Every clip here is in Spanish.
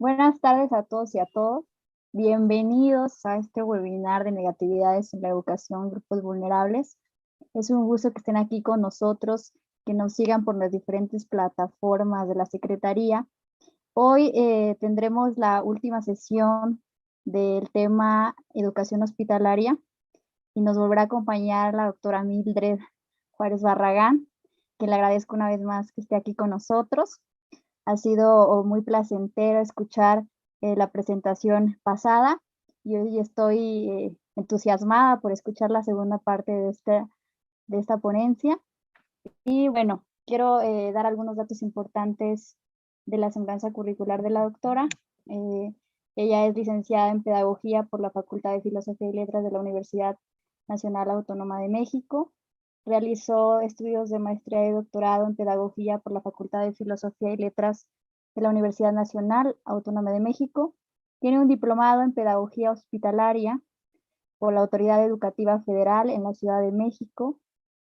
Buenas tardes a todos y a todas. Bienvenidos a este webinar de negatividades en la educación, grupos vulnerables. Es un gusto que estén aquí con nosotros, que nos sigan por las diferentes plataformas de la Secretaría. Hoy tendremos la última sesión del tema educación hospitalaria y nos volverá a acompañar la doctora Mildred Juárez Barragán, que le agradezco una vez más que esté aquí con nosotros. Ha sido muy placentero escuchar la presentación pasada y hoy estoy entusiasmada por escuchar la segunda parte de esta ponencia. Y bueno, quiero dar algunos datos importantes de la semblanza curricular de la doctora. Ella es licenciada en Pedagogía por la Facultad de Filosofía y Letras de la Universidad Nacional Autónoma de México. Realizó estudios de maestría y doctorado en Pedagogía por la Facultad de Filosofía y Letras de la Universidad Nacional Autónoma de México. Tiene un diplomado en Pedagogía Hospitalaria por la Autoridad Educativa Federal en la Ciudad de México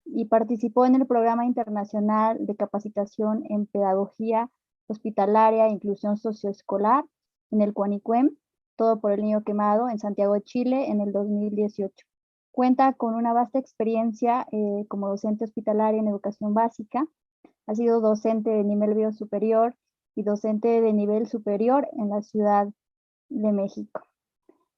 y participó en el Programa Internacional de Capacitación en Pedagogía Hospitalaria e Inclusión Socioescolar en el CUANICUEM, Todo por el Niño Quemado, en Santiago de Chile, en el 2018. Cuenta con una vasta experiencia como docente hospitalaria en educación básica. Ha sido docente de nivel medio superior y docente de nivel superior en la Ciudad de México.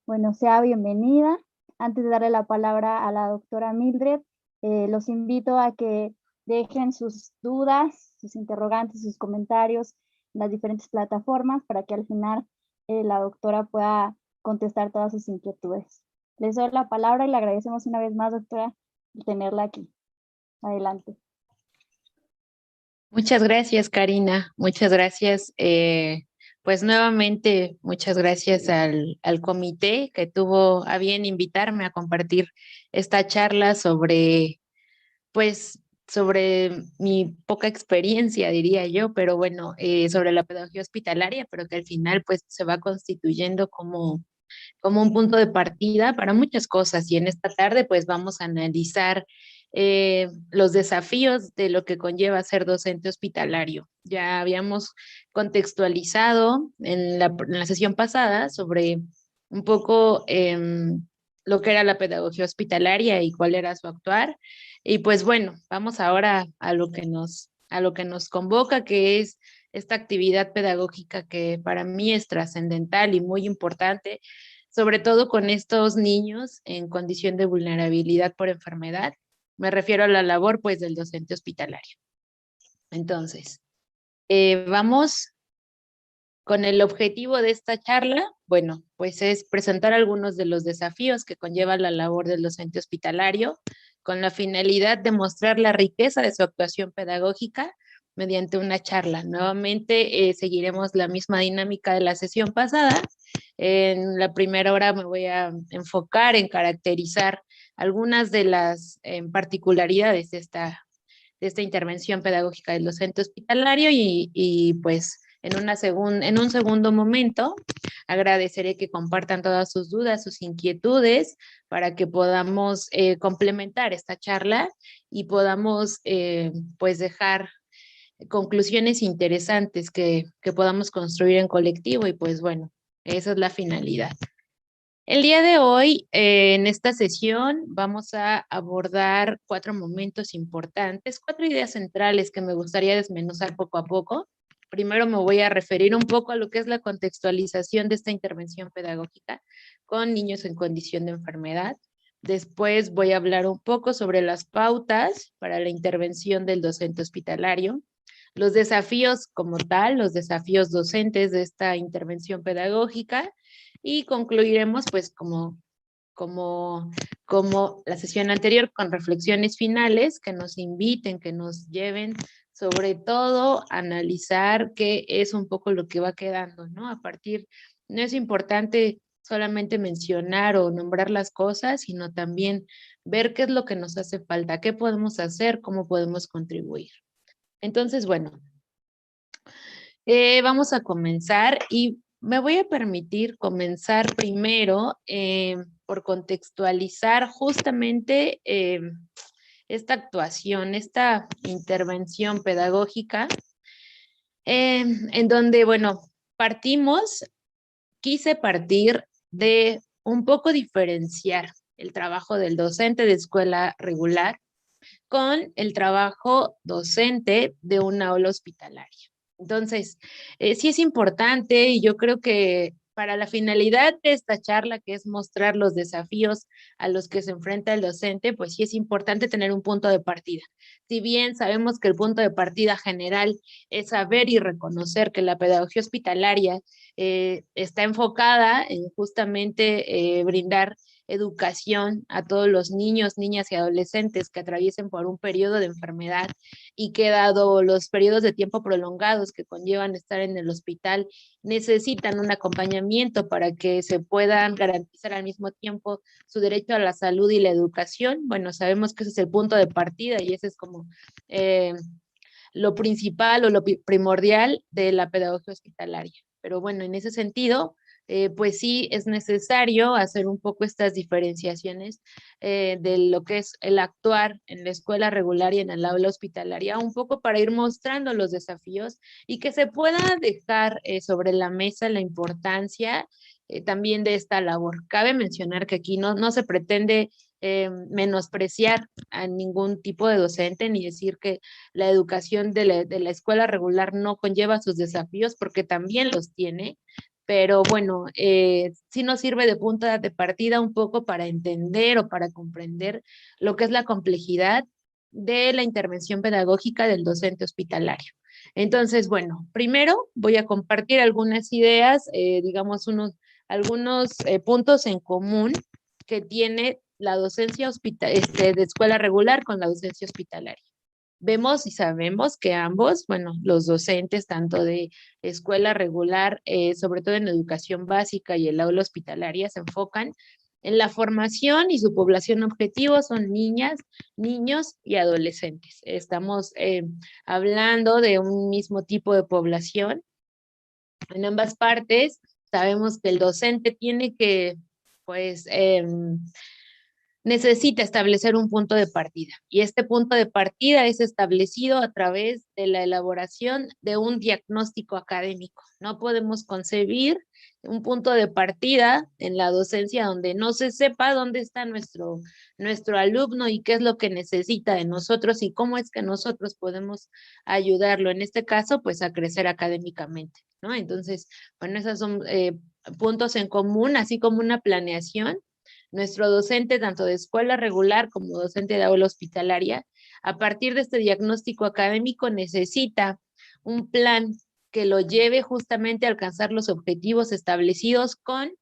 Bueno, sea bienvenida. Antes de darle la palabra a la doctora Mildred, los invito a que dejen sus dudas, sus interrogantes, sus comentarios en las diferentes plataformas para que al final la doctora pueda contestar todas sus inquietudes. Les doy la palabra y le agradecemos una vez más, doctora, de tenerla aquí. Adelante. Muchas gracias, Karina. Muchas gracias. Pues nuevamente, muchas gracias al comité que tuvo a bien invitarme a compartir esta charla pues, sobre mi poca experiencia, diría yo, pero bueno, sobre la pedagogía hospitalaria, pero que al final, pues, se va constituyendo como un punto de partida para muchas cosas. Y en esta tarde, pues vamos a analizar los desafíos de lo que conlleva ser docente hospitalario. Ya habíamos contextualizado en la sesión pasada sobre un poco lo que era la pedagogía hospitalaria y cuál era su actuar. Y pues bueno, vamos ahora a lo que nos convoca, que es esta actividad pedagógica que para mí es trascendental y muy importante, sobre todo con estos niños en condición de vulnerabilidad por enfermedad. Me refiero a la labor, pues, del docente hospitalario. Entonces, vamos con el objetivo de esta charla. Bueno, pues es presentar algunos de los desafíos que conlleva la labor del docente hospitalario, con la finalidad de mostrar la riqueza de su actuación pedagógica mediante una charla. Nuevamente seguiremos la misma dinámica de la sesión pasada. En la primera hora me voy a enfocar en caracterizar algunas de las particularidades de esta intervención pedagógica del docente hospitalario y pues en un segundo momento agradeceré que compartan todas sus dudas, sus inquietudes para que podamos complementar esta charla y podamos pues dejar conclusiones interesantes que podamos construir en colectivo y pues bueno, esa es la finalidad. El día de hoy, en esta sesión, vamos a abordar 4 momentos importantes, 4 ideas centrales que me gustaría desmenuzar poco a poco. Primero me voy a referir un poco a lo que es la contextualización de esta intervención pedagógica con niños en condición de enfermedad. Después voy a hablar un poco sobre las pautas para la intervención del docente hospitalario, los desafíos como tal, los desafíos docentes de esta intervención pedagógica, y concluiremos pues como la sesión anterior con reflexiones finales que nos inviten, que nos lleven sobre todo a analizar qué es un poco lo que va quedando, ¿no? No es importante solamente mencionar o nombrar las cosas, sino también ver qué es lo que nos hace falta, qué podemos hacer, cómo podemos contribuir. Entonces, bueno, vamos a comenzar y me voy a permitir comenzar primero por contextualizar justamente esta actuación, esta intervención pedagógica, en donde, bueno, quise partir de un poco diferenciar el trabajo del docente de escuela regular con el trabajo docente de una aula hospitalaria. Entonces, sí es importante y yo creo que para la finalidad de esta charla, que es mostrar los desafíos a los que se enfrenta el docente, pues sí es importante tener un punto de partida. Si bien sabemos que el punto de partida general es saber y reconocer que la pedagogía hospitalaria está enfocada en justamente brindar educación a todos los niños, niñas y adolescentes que atraviesen por un periodo de enfermedad y que dado los periodos de tiempo prolongados que conllevan estar en el hospital, necesitan un acompañamiento para que se puedan garantizar al mismo tiempo su derecho a la salud y la educación. Bueno, sabemos que ese es el punto de partida y ese es como lo principal o lo primordial de la pedagogía hospitalaria. Pero bueno, en ese sentido, pues sí es necesario hacer un poco estas diferenciaciones de lo que es el actuar en la escuela regular y en el aula hospitalaria, un poco para ir mostrando los desafíos y que se pueda dejar sobre la mesa la importancia también de esta labor. Cabe mencionar que aquí no se pretende menospreciar a ningún tipo de docente ni decir que la educación de la escuela regular no conlleva sus desafíos porque también los tiene, pero bueno, sí nos sirve de punta de partida un poco para entender o para comprender lo que es la complejidad de la intervención pedagógica del docente hospitalario. Entonces, bueno, primero voy a compartir algunas ideas, digamos, algunos puntos en común que tiene la docencia de escuela regular con la docencia hospitalaria. Vemos y sabemos que ambos, bueno, los docentes tanto de escuela regular, sobre todo en educación básica y el aula hospitalaria, se enfocan en la formación y su población objetivo son niñas, niños y adolescentes. Estamos hablando de un mismo tipo de población. En ambas partes sabemos que el docente tiene que, pues, necesita establecer un punto de partida y este punto de partida es establecido a través de la elaboración de un diagnóstico académico. No podemos concebir un punto de partida en la docencia donde no se sepa dónde está nuestro alumno y qué es lo que necesita de nosotros y cómo es que nosotros podemos ayudarlo, en este caso, pues a crecer académicamente, ¿no? Entonces, bueno, esos son puntos en común, así como una planeación. Nuestro docente, tanto de escuela regular como docente de aula hospitalaria, a partir de este diagnóstico académico necesita un plan que lo lleve justamente a alcanzar los objetivos establecidos con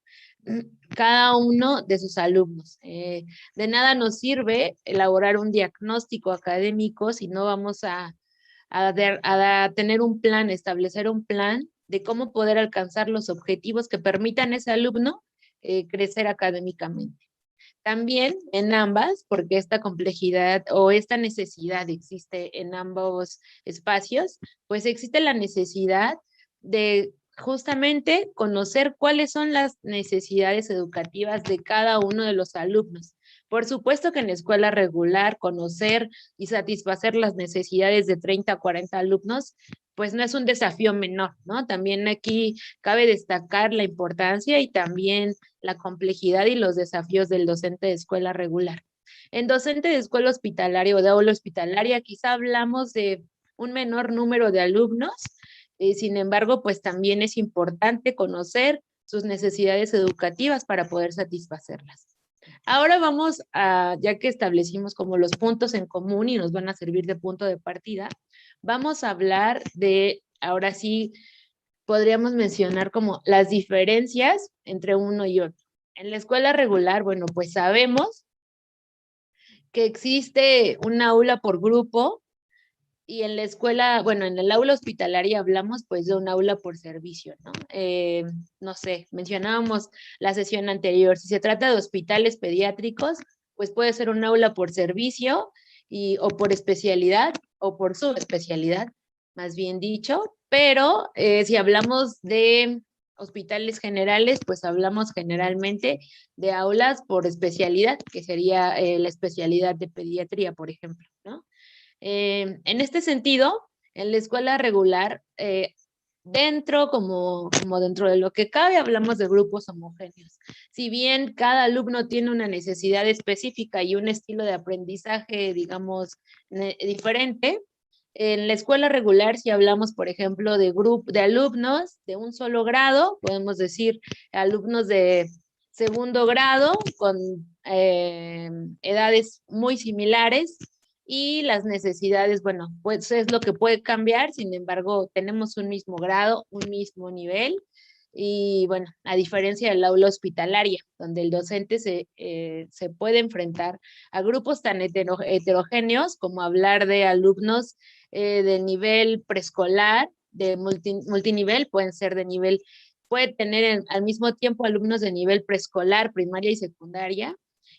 cada uno de sus alumnos. De nada nos sirve elaborar un diagnóstico académico si no vamos a tener un plan, establecer un plan de cómo poder alcanzar los objetivos que permitan a ese alumno crecer académicamente. También en ambas, porque esta complejidad o esta necesidad existe en ambos espacios, pues existe la necesidad de justamente conocer cuáles son las necesidades educativas de cada uno de los alumnos. Por supuesto que en escuela regular, conocer y satisfacer las necesidades de 30 a 40 alumnos, pues no es un desafío menor, ¿no? También aquí cabe destacar la importancia y también la complejidad y los desafíos del docente de escuela regular. En docente de escuela hospitalaria o de aula hospitalaria, quizá hablamos de un menor número de alumnos, sin embargo, pues también es importante conocer sus necesidades educativas para poder satisfacerlas. Ahora vamos a, ya que establecimos como los puntos en común y nos van a servir de punto de partida, vamos a hablar de, ahora sí, podríamos mencionar como las diferencias entre uno y otro. En la escuela regular, bueno, pues sabemos que existe un aula por grupo y en la escuela, bueno, en el aula hospitalaria hablamos pues de un aula por servicio, ¿no? No sé, mencionábamos la sesión anterior, si se trata de hospitales pediátricos, pues puede ser un aula por servicio o por especialidad o por subespecialidad, más bien dicho, pero si hablamos de hospitales generales, pues hablamos generalmente de aulas por especialidad, que sería la especialidad de pediatría, por ejemplo, ¿no? En este sentido, en la escuela regular como dentro de lo que cabe, hablamos de grupos homogéneos. Si bien cada alumno tiene una necesidad específica y un estilo de aprendizaje, digamos, diferente, en la escuela regular, si hablamos, por ejemplo, de alumnos de un solo grado, podemos decir alumnos de segundo grado con edades muy similares, y las necesidades, bueno, pues es lo que puede cambiar. Sin embargo, tenemos un mismo grado, un mismo nivel, y bueno, a diferencia del aula hospitalaria, donde el docente se puede enfrentar a grupos tan heterogéneos como hablar de alumnos de nivel preescolar, de multinivel, pueden ser de nivel, puede tener al mismo tiempo alumnos de nivel preescolar, primaria y secundaria,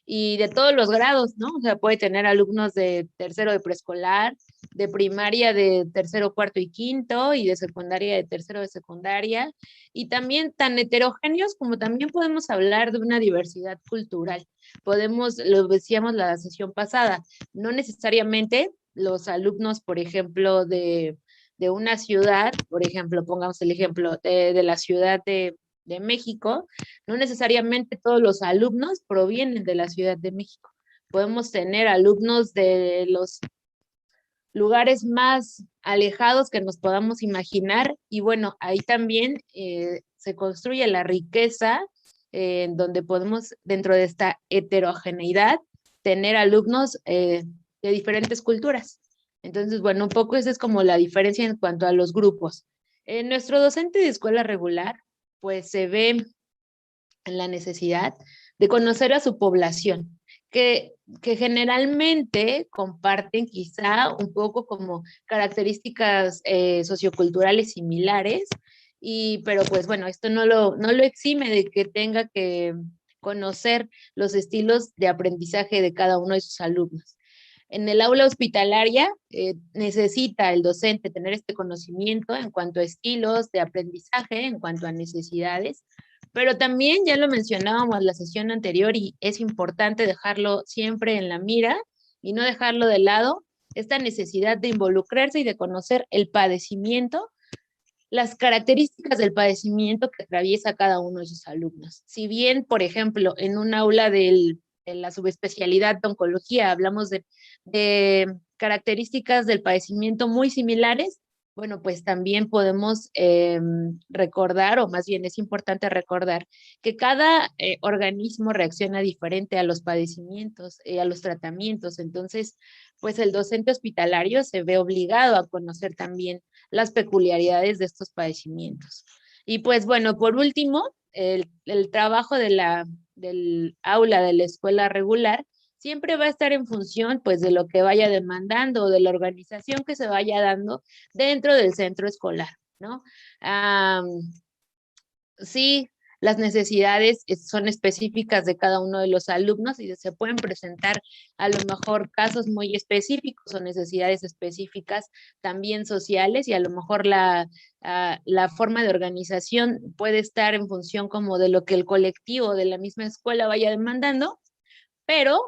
y de todos los grados, ¿no? O sea, puede tener alumnos de tercero de preescolar, de primaria de tercero, cuarto y quinto, y de secundaria de tercero de secundaria, y también tan heterogéneos como también podemos hablar de una diversidad cultural. Podemos, lo decíamos la sesión pasada, no necesariamente los alumnos, por ejemplo, de una ciudad, por ejemplo, pongamos el ejemplo de la ciudad de México, no necesariamente todos los alumnos provienen de la Ciudad de México. Podemos tener alumnos de los lugares más alejados que nos podamos imaginar, y bueno, ahí también se construye la riqueza en donde podemos, dentro de esta heterogeneidad, tener alumnos de diferentes culturas. Entonces, bueno, un poco esa es como la diferencia en cuanto a los grupos. Nuestro docente de escuela regular, pues se ve en la necesidad de conocer a su población, que generalmente comparten quizá un poco como características socioculturales similares, pero pues bueno, esto no lo exime de que tenga que conocer los estilos de aprendizaje de cada uno de sus alumnos. En el aula hospitalaria necesita el docente tener este conocimiento en cuanto a estilos de aprendizaje, en cuanto a necesidades, pero también ya lo mencionábamos en la sesión anterior y es importante dejarlo siempre en la mira y no dejarlo de lado, esta necesidad de involucrarse y de conocer el padecimiento, las características del padecimiento que atraviesa cada uno de sus alumnos. Si bien, por ejemplo, en un aula de la subespecialidad de oncología hablamos de características del padecimiento muy similares, bueno, pues también podemos recordar, o más bien es importante recordar, que cada organismo reacciona diferente a los padecimientos, a los tratamientos. Entonces, pues el docente hospitalario se ve obligado a conocer también las peculiaridades de estos padecimientos. Y pues bueno, por último, el trabajo del aula de la escuela regular siempre va a estar en función pues de lo que vaya demandando o de la organización que se vaya dando dentro del centro escolar, ¿no? Sí, las necesidades son específicas de cada uno de los alumnos y se pueden presentar a lo mejor casos muy específicos o necesidades específicas también sociales, y a lo mejor la forma de organización puede estar en función como de lo que el colectivo de la misma escuela vaya demandando, pero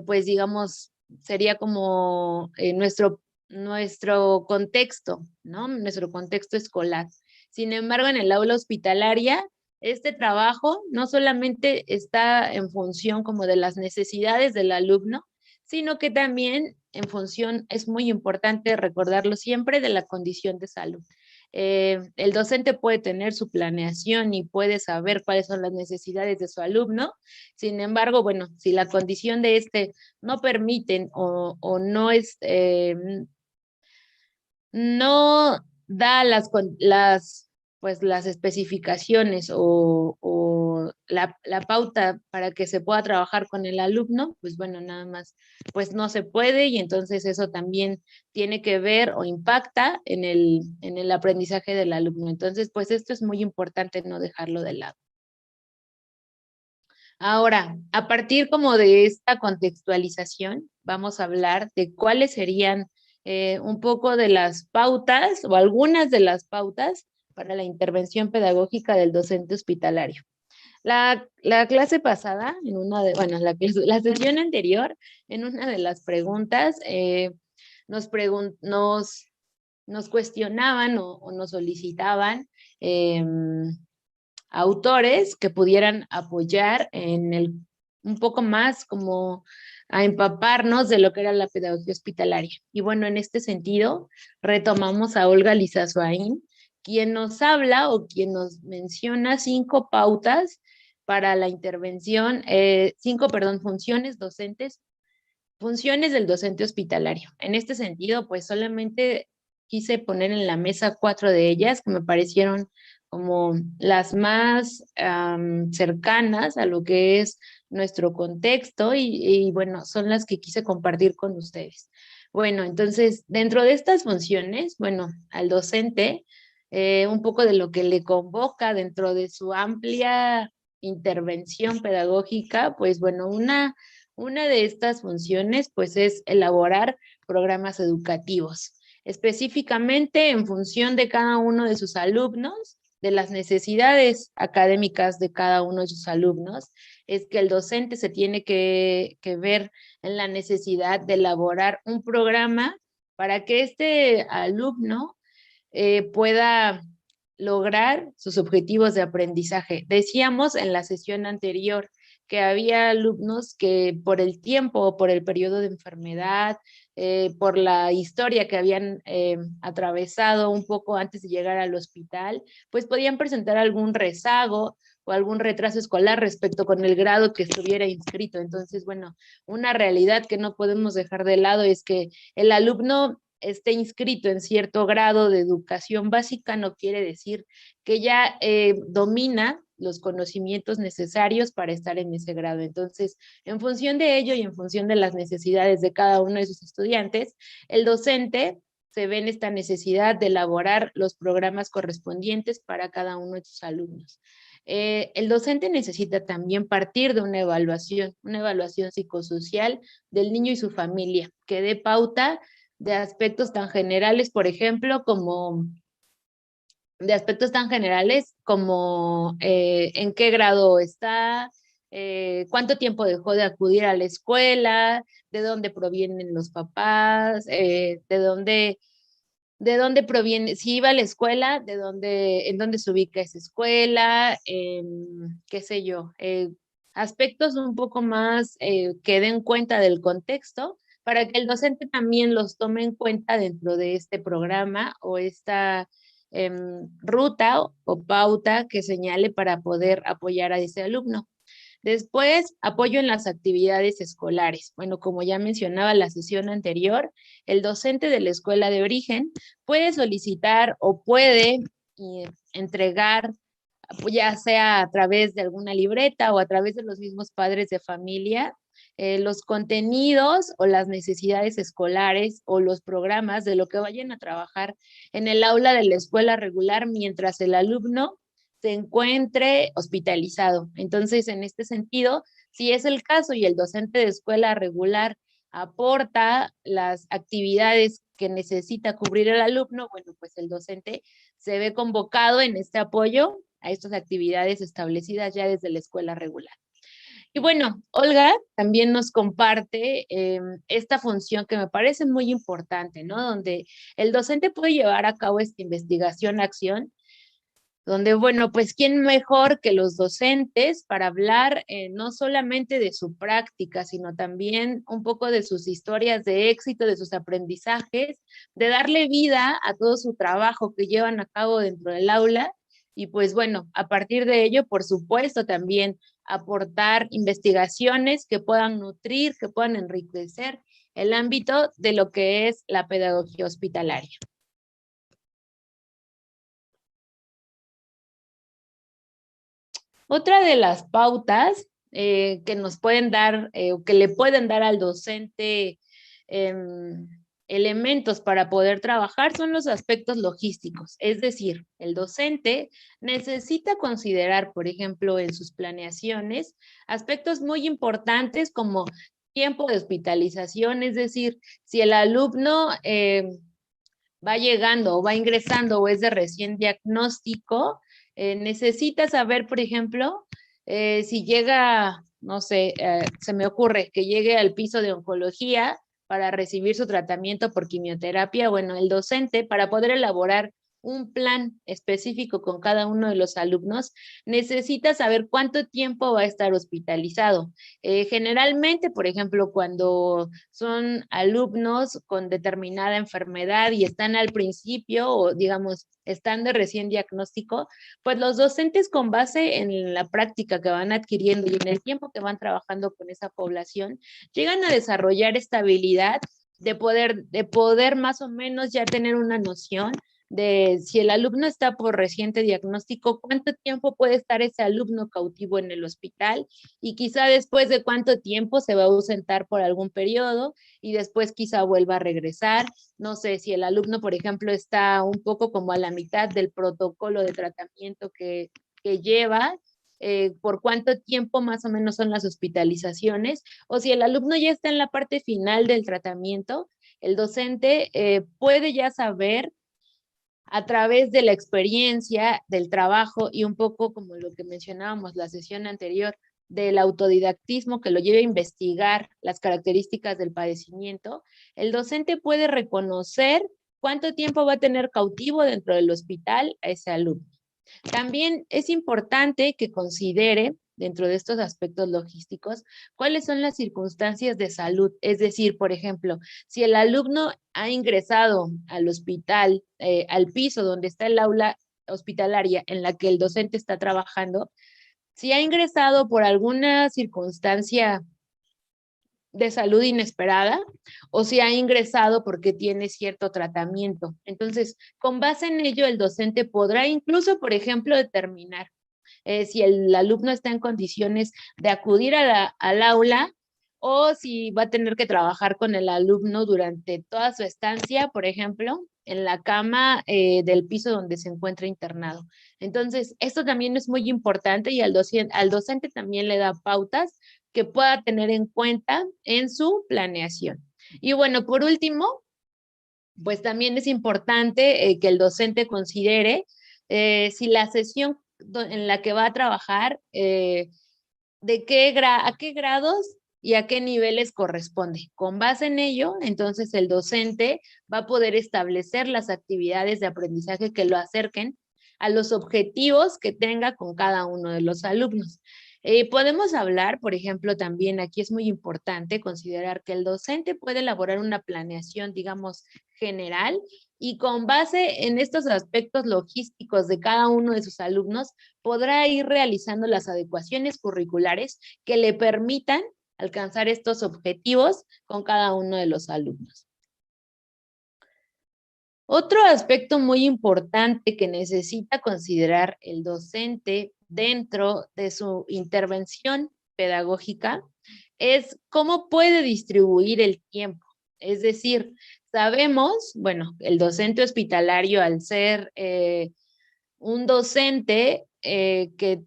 pues digamos, sería como nuestro contexto, ¿no? Nuestro contexto escolar. Sin embargo, en el aula hospitalaria, este trabajo no solamente está en función como de las necesidades del alumno, sino que también en función, es muy importante recordarlo siempre, de la condición de salud. El docente puede tener su planeación y puede saber cuáles son las necesidades de su alumno. Sin embargo, bueno, si la condición de este no permiten o no es, no da pues las especificaciones o la pauta para que se pueda trabajar con el alumno, pues bueno, nada más, pues no se puede, y entonces eso también tiene que ver o impacta en el aprendizaje del alumno. Entonces, pues esto es muy importante no dejarlo de lado. Ahora, a partir como de esta contextualización, vamos a hablar de cuáles serían un poco de las pautas o algunas de las pautas para la intervención pedagógica del docente hospitalario. La clase pasada, la sesión anterior, en una de las preguntas, nos nos cuestionaban o nos solicitaban autores que pudieran apoyar un poco más como a empaparnos de lo que era la pedagogía hospitalaria. Y bueno, en este sentido, retomamos a Olga Lizazuaín, quien nos habla o quien nos menciona 5 pautas para la intervención, 5, perdón, funciones del docente hospitalario. En este sentido, pues solamente quise poner en la mesa 4 de ellas que me parecieron como las más cercanas a lo que es nuestro contexto y bueno, son las que quise compartir con ustedes. Bueno, entonces, dentro de estas funciones, bueno, al docente, un poco de lo que le convoca dentro de su amplia intervención pedagógica, pues bueno, una de estas funciones, pues, es elaborar programas educativos, específicamente en función de cada uno de sus alumnos, de las necesidades académicas de cada uno de sus alumnos, es que el docente se tiene que ver en la necesidad de elaborar un programa para que este alumno pueda lograr sus objetivos de aprendizaje. Decíamos en la sesión anterior que había alumnos que por el tiempo o por el periodo de enfermedad, por la historia que habían atravesado un poco antes de llegar al hospital, pues podían presentar algún rezago o algún retraso escolar respecto con el grado que estuviera inscrito. Entonces, bueno, una realidad que no podemos dejar de lado es que el alumno esté inscrito en cierto grado de educación básica no quiere decir que ya domina los conocimientos necesarios para estar en ese grado. Entonces, en función de ello y en función de las necesidades de cada uno de sus estudiantes, el docente se ve en esta necesidad de elaborar los programas correspondientes para cada uno de sus alumnos. El docente necesita también partir de una evaluación psicosocial del niño y su familia, que dé pauta de aspectos tan generales, por ejemplo, como en qué grado está, cuánto tiempo dejó de acudir a la escuela, de dónde provienen los papás, de dónde proviene, si iba a la escuela, en dónde se ubica esa escuela, qué sé yo, aspectos un poco más que den cuenta del contexto para que el docente también los tome en cuenta dentro de este programa o esta ruta o pauta que señale para poder apoyar a ese alumno. Después, apoyo en las actividades escolares. Bueno, como ya mencionaba la sesión anterior, el docente de la escuela de origen puede solicitar o puede entregar, ya sea a través de alguna libreta o a través de los mismos padres de familia, los contenidos o las necesidades escolares o los programas de lo que vayan a trabajar en el aula de la escuela regular mientras el alumno se encuentre hospitalizado. Entonces, en este sentido, si es el caso y el docente de escuela regular aporta las actividades que necesita cubrir el alumno, bueno, pues el docente se ve convocado en este apoyo a estas actividades establecidas ya desde la escuela regular. Y bueno, Olga también nos comparte esta función que me parece muy importante, ¿no? Donde el docente puede llevar a cabo esta investigación-acción donde, bueno, pues quién mejor que los docentes para hablar no solamente de su práctica, sino también un poco de sus historias de éxito, de sus aprendizajes, de darle vida a todo su trabajo que llevan a cabo dentro del aula y pues bueno, a partir de ello, por supuesto, también aportar investigaciones que puedan nutrir, que puedan enriquecer el ámbito de lo que es la pedagogía hospitalaria. Otra de las pautas que nos pueden dar o que le pueden dar al docente elementos para poder trabajar son los aspectos logísticos. Es decir, el docente necesita considerar, por ejemplo, en sus planeaciones, aspectos muy importantes como tiempo de hospitalización, es decir, si el alumno va llegando o va ingresando o es de recién diagnóstico, necesita saber, por ejemplo, si llega, no sé, se me ocurre que llegue al piso de oncología, para recibir su tratamiento por quimioterapia, bueno, el docente, para poder elaborar un plan específico con cada uno de los alumnos, necesita saber cuánto tiempo va a estar hospitalizado. Generalmente, por ejemplo, cuando son alumnos con determinada enfermedad y están al principio o digamos, están de recién diagnóstico, pues los docentes con base en la práctica que van adquiriendo y en el tiempo que van trabajando con esa población, llegan a desarrollar esta habilidad de poder más o menos ya tener una noción de si el alumno está por reciente diagnóstico, cuánto tiempo puede estar ese alumno cautivo en el hospital y quizá después de cuánto tiempo se va a ausentar por algún periodo y después quizá vuelva a regresar. No sé si el alumno, por ejemplo, está un poco como a la mitad del protocolo de tratamiento que lleva, por cuánto tiempo más o menos son las hospitalizaciones, o si el alumno ya está en la parte final del tratamiento, el docente puede ya saber a través de la experiencia, del trabajo y un poco como lo que mencionábamos la sesión anterior, del autodidactismo que lo lleva a investigar las características del padecimiento, el docente puede reconocer cuánto tiempo va a tener cautivo dentro del hospital a ese alumno. También es importante que considere, dentro de estos aspectos logísticos, cuáles son las circunstancias de salud. Es decir, por ejemplo, si el alumno ha ingresado al hospital, al piso donde está el aula hospitalaria en la que el docente está trabajando, si ha ingresado por alguna circunstancia de salud inesperada o si ha ingresado porque tiene cierto tratamiento. Entonces, con base en ello, el docente podrá incluso, por ejemplo, determinar si el alumno está en condiciones de acudir al aula o si va a tener que trabajar con el alumno durante toda su estancia, por ejemplo, en la cama del piso donde se encuentra internado. Entonces, esto también es muy importante y al docente también le da pautas que pueda tener en cuenta en su planeación. Y bueno, por último, pues también es importante que el docente considere si la sesión en la que va a trabajar, a qué grados y a qué niveles corresponde. Con base en ello, entonces el docente va a poder establecer las actividades de aprendizaje que lo acerquen a los objetivos que tenga con cada uno de los alumnos. Podemos hablar, por ejemplo, también aquí es muy importante considerar que el docente puede elaborar una planeación, digamos, general y con base en estos aspectos logísticos de cada uno de sus alumnos, podrá ir realizando las adecuaciones curriculares que le permitan alcanzar estos objetivos con cada uno de los alumnos. Otro aspecto muy importante que necesita considerar el docente dentro de su intervención pedagógica es cómo puede distribuir el tiempo. Es decir, sabemos, bueno, el docente hospitalario al ser un docente que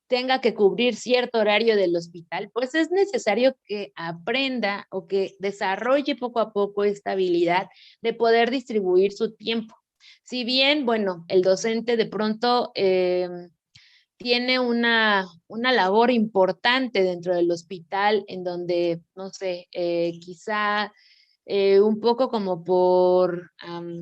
tenga que cubrir cierto horario del hospital, pues es necesario que aprenda o que desarrolle poco a poco esta habilidad de poder distribuir su tiempo. Si bien, bueno, el docente de pronto tiene una labor importante dentro del hospital en donde, no sé, quizá un poco como por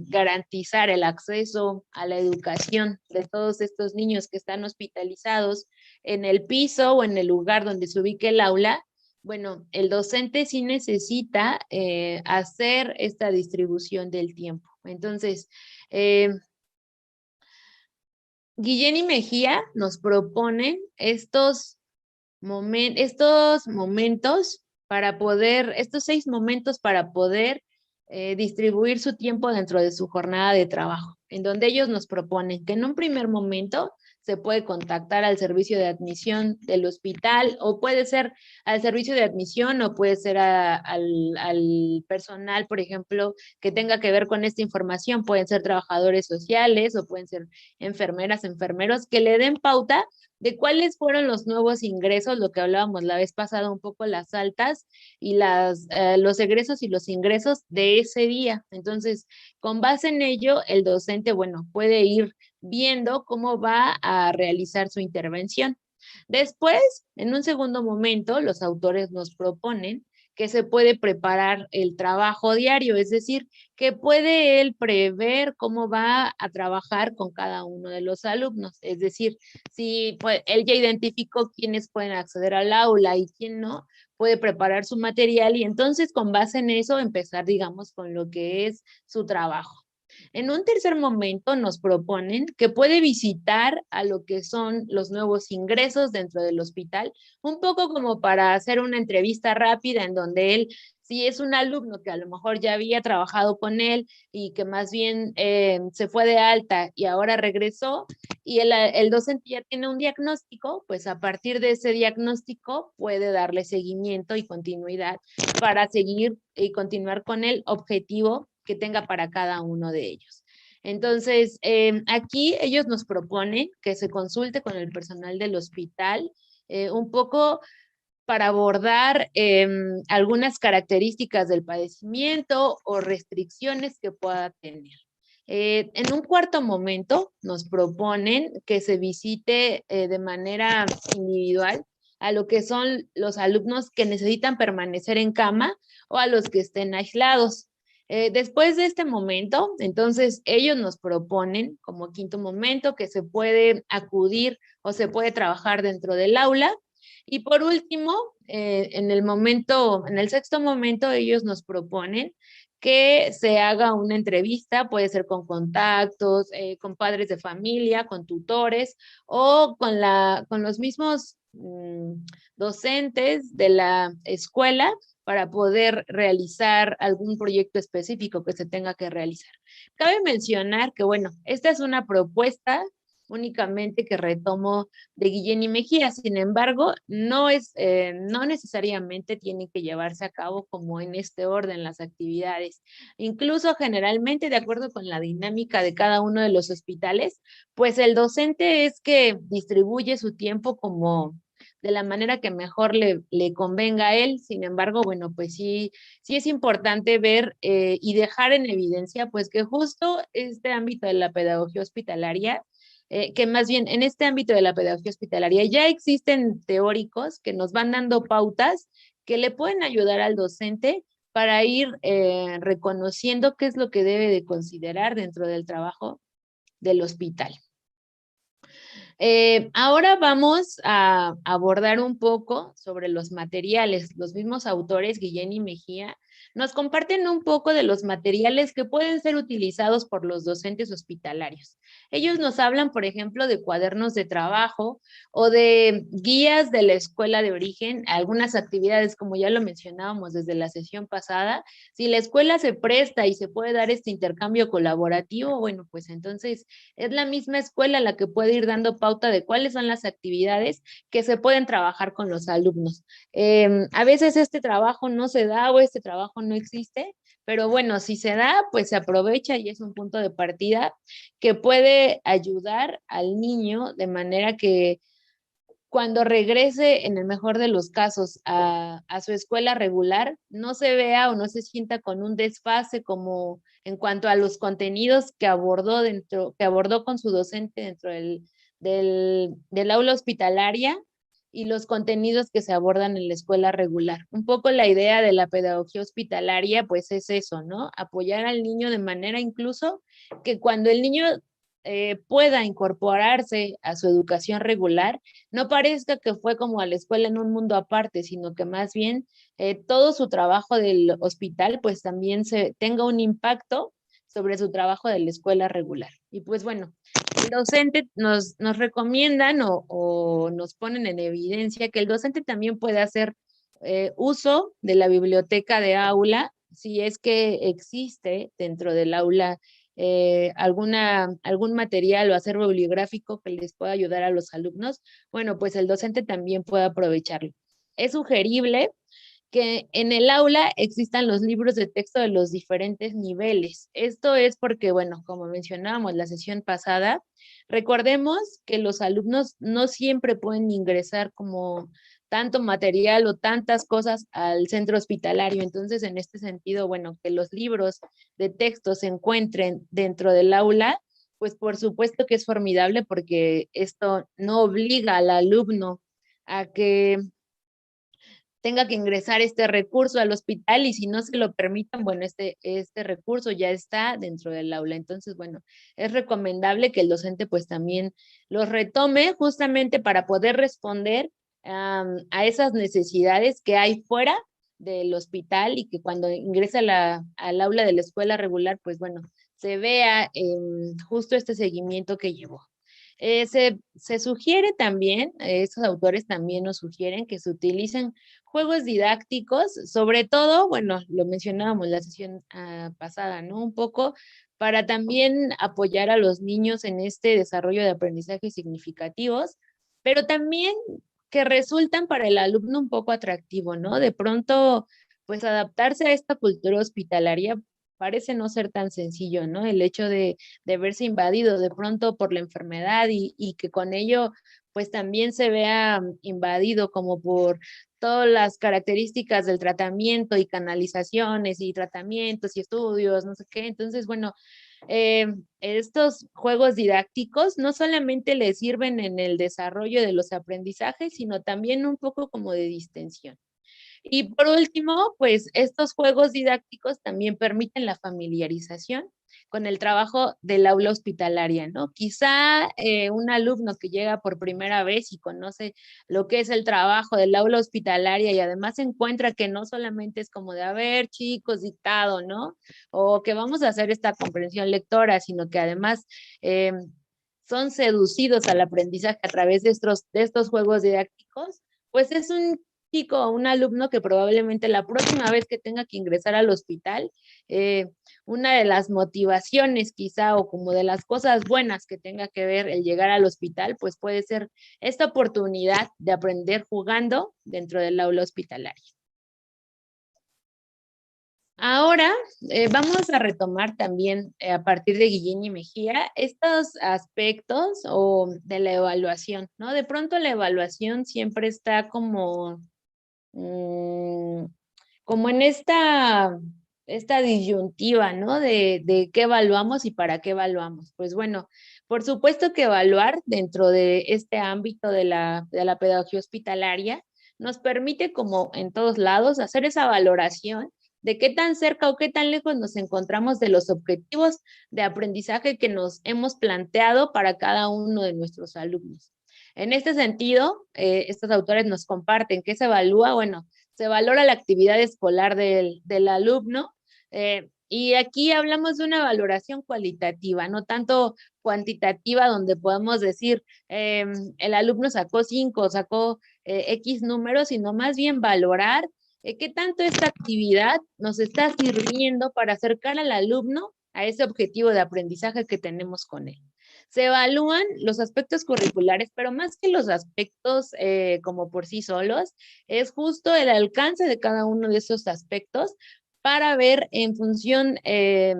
garantizar el acceso a la educación de todos estos niños que están hospitalizados en el piso o en el lugar donde se ubique el aula. Bueno, el docente sí necesita hacer esta distribución del tiempo. Entonces, Guillén y Mejía nos proponen estos momentos para poder, estos 6 momentos para poder distribuir su tiempo dentro de su jornada de trabajo, en donde ellos nos proponen que en un primer momento se puede contactar al servicio de admisión del hospital o puede ser al servicio de admisión o puede ser al personal, por ejemplo, que tenga que ver con esta información. Pueden ser trabajadores sociales o pueden ser enfermeras, enfermeros, que le den pauta de cuáles fueron los nuevos ingresos, lo que hablábamos la vez pasada, un poco las altas y los egresos y los ingresos de ese día. Entonces, con base en ello, el docente, bueno, puede ir viendo cómo va a realizar su intervención. Después, en un segundo momento, los autores nos proponen que se puede preparar el trabajo diario, es decir, que puede él prever cómo va a trabajar con cada uno de los alumnos. Es decir, si pues, él ya identificó quiénes pueden acceder al aula y quién no, puede preparar su material y entonces con base en eso empezar, digamos, con lo que es su trabajo. En un tercer momento nos proponen que puede visitar a lo que son los nuevos ingresos dentro del hospital, un poco como para hacer una entrevista rápida en donde él, si es un alumno que a lo mejor ya había trabajado con él y que más bien se fue de alta y ahora regresó y el docente ya tiene un diagnóstico, pues a partir de ese diagnóstico puede darle seguimiento y continuidad para seguir y continuar con el objetivo que tenga para cada uno de ellos. Entonces, aquí ellos nos proponen que se consulte con el personal del hospital un poco para abordar algunas características del padecimiento o restricciones que pueda tener. En un cuarto momento nos proponen que se visite de manera individual a lo que son los alumnos que necesitan permanecer en cama o a los que estén aislados. Después de este momento, entonces ellos nos proponen como quinto momento que se puede acudir o se puede trabajar dentro del aula. Y por último, en el sexto momento, ellos nos proponen que se haga una entrevista, puede ser con contactos, con padres de familia, con tutores o con los mismos docentes de la escuela para poder realizar algún proyecto específico que se tenga que realizar. Cabe mencionar que, bueno, esta es una propuesta únicamente que retomo de Guillén y Mejía. Sin embargo, no necesariamente tienen que llevarse a cabo como en este orden las actividades. Incluso generalmente, de acuerdo con la dinámica de cada uno de los hospitales, pues el docente es que distribuye su tiempo como de la manera que mejor le convenga a él. Sin embargo, bueno, pues sí es importante ver y dejar en evidencia, pues que justo este ámbito de la pedagogía hospitalaria que más bien en este ámbito de la pedagogía hospitalaria ya existen teóricos que nos van dando pautas que le pueden ayudar al docente para ir reconociendo qué es lo que debe de considerar dentro del trabajo del hospital. Ahora vamos a abordar un poco sobre los materiales. Los mismos autores, Guillén y Mejía, nos comparten un poco de los materiales que pueden ser utilizados por los docentes hospitalarios. Ellos nos hablan, por ejemplo, de cuadernos de trabajo o de guías de la escuela de origen, algunas actividades, como ya lo mencionábamos desde la sesión pasada. Si la escuela se presta y se puede dar este intercambio colaborativo, bueno, pues entonces es la misma escuela la que puede ir dando pauta de cuáles son las actividades que se pueden trabajar con los alumnos. A veces este trabajo no se da o este trabajo no existe, pero bueno, si se da, pues se aprovecha y es un punto de partida que puede ayudar al niño de manera que cuando regrese, en el mejor de los casos, a su escuela regular, no se vea o no se sienta con un desfase como en cuanto a los contenidos que abordó con su docente dentro del aula hospitalaria y los contenidos que se abordan en la escuela regular. Un poco la idea de la pedagogía hospitalaria, pues es eso, ¿no? Apoyar al niño de manera incluso que cuando el niño pueda incorporarse a su educación regular, no parezca que fue como a la escuela en un mundo aparte, sino que más bien todo su trabajo del hospital pues también se tenga un impacto sobre su trabajo de la escuela regular. Y pues bueno, el docente nos recomiendan o nos ponen en evidencia que el docente también puede hacer uso de la biblioteca de aula si es que existe dentro del aula algún material o acervo bibliográfico que les pueda ayudar a los alumnos, bueno, pues el docente también puede aprovecharlo. Es sugerible que en el aula existan los libros de texto de los diferentes niveles. Esto es porque, bueno, como mencionábamos la sesión pasada, recordemos que los alumnos no siempre pueden ingresar como tanto material o tantas cosas al centro hospitalario. Entonces, en este sentido, bueno, que los libros de texto se encuentren dentro del aula, pues por supuesto que es formidable porque esto no obliga al alumno a que tenga que ingresar este recurso al hospital y si no se lo permitan, bueno, este recurso ya está dentro del aula. Entonces, bueno, es recomendable que el docente pues también los retome justamente para poder responder a esas necesidades que hay fuera del hospital y que cuando ingresa al aula de la escuela regular, pues bueno, se vea justo este seguimiento que llevó. Se sugiere también, estos autores también nos sugieren que se utilicen juegos didácticos, sobre todo, bueno, lo mencionábamos la sesión pasada, ¿no? Un poco para también apoyar a los niños en este desarrollo de aprendizajes significativos, pero también que resultan para el alumno un poco atractivo, ¿no? De pronto, pues adaptarse a esta cultura hospitalaria parece no ser tan sencillo, ¿no? El hecho de verse invadido de pronto por la enfermedad y que con ello pues también se vea invadido como por todas las características del tratamiento y canalizaciones y tratamientos y estudios, no sé qué. Entonces, bueno, estos juegos didácticos no solamente les sirven en el desarrollo de los aprendizajes, sino también un poco como de distensión. Y por último, pues estos juegos didácticos también permiten la familiarización con el trabajo del aula hospitalaria, ¿no? Quizá un alumno que llega por primera vez y conoce lo que es el trabajo del aula hospitalaria y además encuentra que no solamente es como de, a ver, chicos, dictado, ¿no? O que vamos a hacer esta comprensión lectora, sino que además son seducidos al aprendizaje a través de estos juegos didácticos, pues es un chico o un alumno que probablemente la próxima vez que tenga que ingresar al hospital, una de las motivaciones quizá o como de las cosas buenas que tenga que ver el llegar al hospital, pues puede ser esta oportunidad de aprender jugando dentro del aula hospitalaria. Ahora vamos a retomar también a partir de Guillén y Mejía estos aspectos o de la evaluación, ¿no? De pronto la evaluación siempre está como como en esta disyuntiva, ¿no? De qué evaluamos y para qué evaluamos. Pues bueno, por supuesto que evaluar dentro de este ámbito de la pedagogía hospitalaria nos permite, como en todos lados, hacer esa valoración de qué tan cerca o qué tan lejos nos encontramos de los objetivos de aprendizaje que nos hemos planteado para cada uno de nuestros alumnos. En este sentido, estos autores nos comparten qué se evalúa, bueno, se valora la actividad escolar del alumno y aquí hablamos de una valoración cualitativa, no tanto cuantitativa, donde podemos decir el alumno sacó 5, sacó X números, sino más bien valorar qué tanto esta actividad nos está sirviendo para acercar al alumno a ese objetivo de aprendizaje que tenemos con él. Se evalúan los aspectos curriculares, pero más que los aspectos como por sí solos, es justo el alcance de cada uno de esos aspectos para ver en función de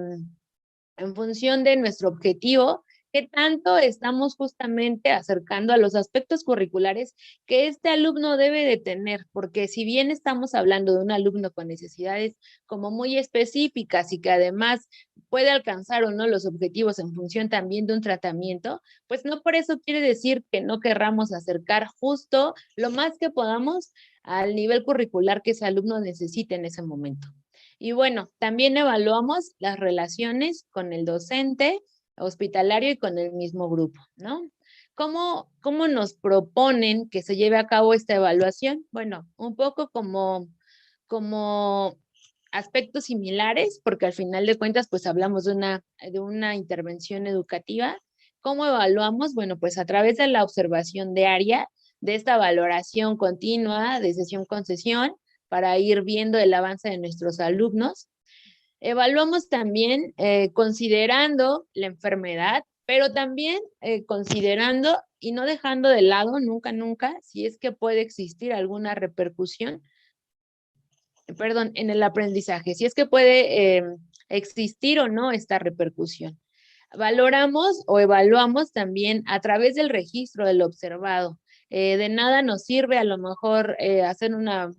nuestro objetivo, qué tanto estamos justamente acercando a los aspectos curriculares que este alumno debe de tener, porque si bien estamos hablando de un alumno con necesidades como muy específicas y que además puede alcanzar o no los objetivos en función también de un tratamiento, pues no por eso quiere decir que no querramos acercar justo lo más que podamos al nivel curricular que ese alumno necesite en ese momento. Y bueno, también evaluamos las relaciones con el docente hospitalario y con el mismo grupo, ¿no? ¿Cómo nos proponen que se lleve a cabo esta evaluación? Bueno, un poco como aspectos similares, porque al final de cuentas, pues hablamos de una intervención educativa. ¿Cómo evaluamos? Bueno, pues a través de la observación diaria, de esta valoración continua de sesión con sesión, para ir viendo el avance de nuestros alumnos. Evaluamos también considerando la enfermedad, pero también considerando y no dejando de lado nunca, nunca, si es que puede existir alguna repercusión, perdón, en el aprendizaje, si es que puede existir o no esta repercusión. Valoramos o evaluamos también a través del registro del observado. De nada nos sirve a lo mejor hacer una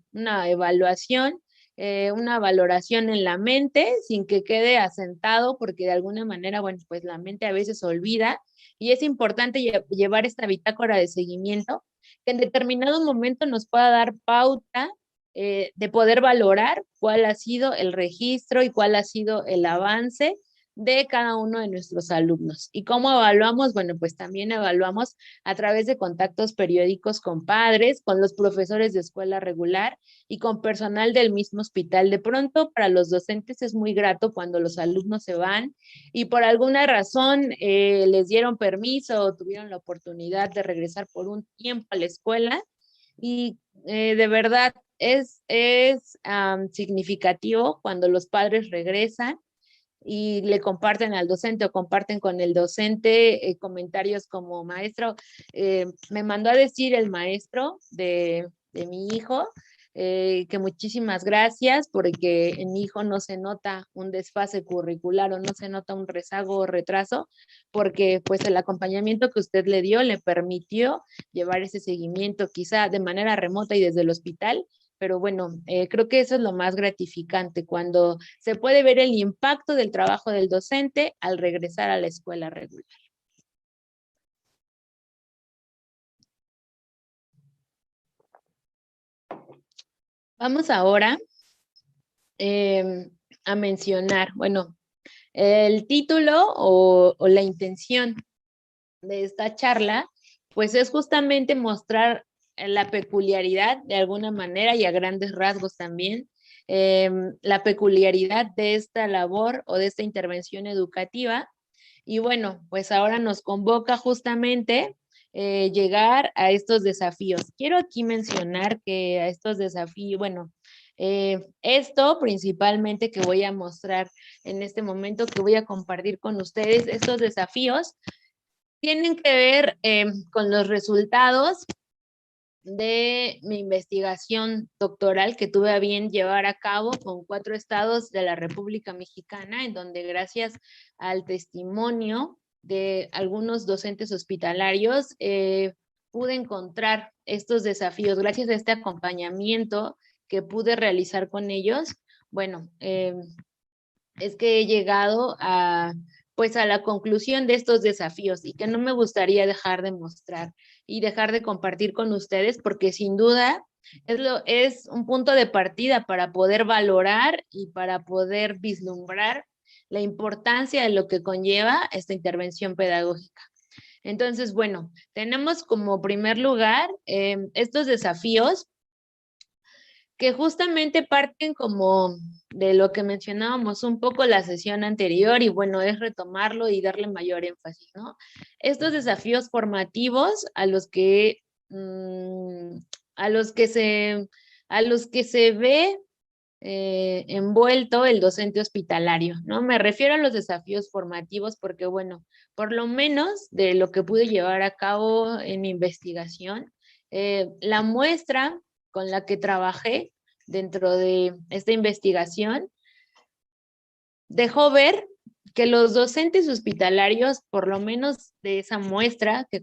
evaluación, una valoración en la mente sin que quede asentado, porque de alguna manera, bueno, pues la mente a veces olvida y es importante llevar esta bitácora de seguimiento que en determinado momento nos pueda dar pauta de poder valorar cuál ha sido el registro y cuál ha sido el avance de cada uno de nuestros alumnos. ¿Y cómo evaluamos? Bueno, pues también evaluamos a través de contactos periódicos con padres, con los profesores de escuela regular y con personal del mismo hospital. De pronto, para los docentes es muy grato cuando los alumnos se van y por alguna razón les dieron permiso o tuvieron la oportunidad de regresar por un tiempo a la escuela y de verdad es significativo cuando los padres regresan y le comparten al docente o comparten con el docente comentarios como maestro, me mandó a decir el maestro de mi hijo que muchísimas gracias porque en mi hijo no se nota un desfase curricular o no se nota un rezago o retraso porque pues el acompañamiento que usted le dio le permitió llevar ese seguimiento quizá de manera remota y desde el hospital, pero bueno, creo que eso es lo más gratificante, cuando se puede ver el impacto del trabajo del docente al regresar a la escuela regular. Vamos ahora a mencionar, bueno, el título o la intención de esta charla, pues es justamente mostrar la peculiaridad de alguna manera y a grandes rasgos también, la peculiaridad de esta labor o de esta intervención educativa. Y bueno, pues ahora nos convoca justamente llegar a estos desafíos. Quiero aquí mencionar que a estos desafíos, bueno, esto principalmente que voy a mostrar en este momento, que voy a compartir con ustedes, estos desafíos tienen que ver con los resultados de mi investigación doctoral que tuve a bien llevar a cabo con 4 estados de la República Mexicana, en donde gracias al testimonio de algunos docentes hospitalarios pude encontrar estos desafíos. Gracias a este acompañamiento que pude realizar con ellos, bueno, es que he llegado a, pues a la conclusión de estos desafíos y que no me gustaría dejar de mostrar y dejar de compartir con ustedes porque sin duda es un punto de partida para poder valorar y para poder vislumbrar la importancia de lo que conlleva esta intervención pedagógica. Entonces, bueno, tenemos como primer lugar estos desafíos que justamente parten como de lo que mencionábamos un poco la sesión anterior y bueno, es retomarlo y darle mayor énfasis, ¿no? Estos desafíos formativos a los que, a los que se ve envuelto el docente hospitalario, ¿no? Me refiero a los desafíos formativos porque, bueno, por lo menos de lo que pude llevar a cabo en mi investigación, la muestra con la que trabajé dentro de esta investigación dejó ver que los docentes hospitalarios, por lo menos de esa muestra que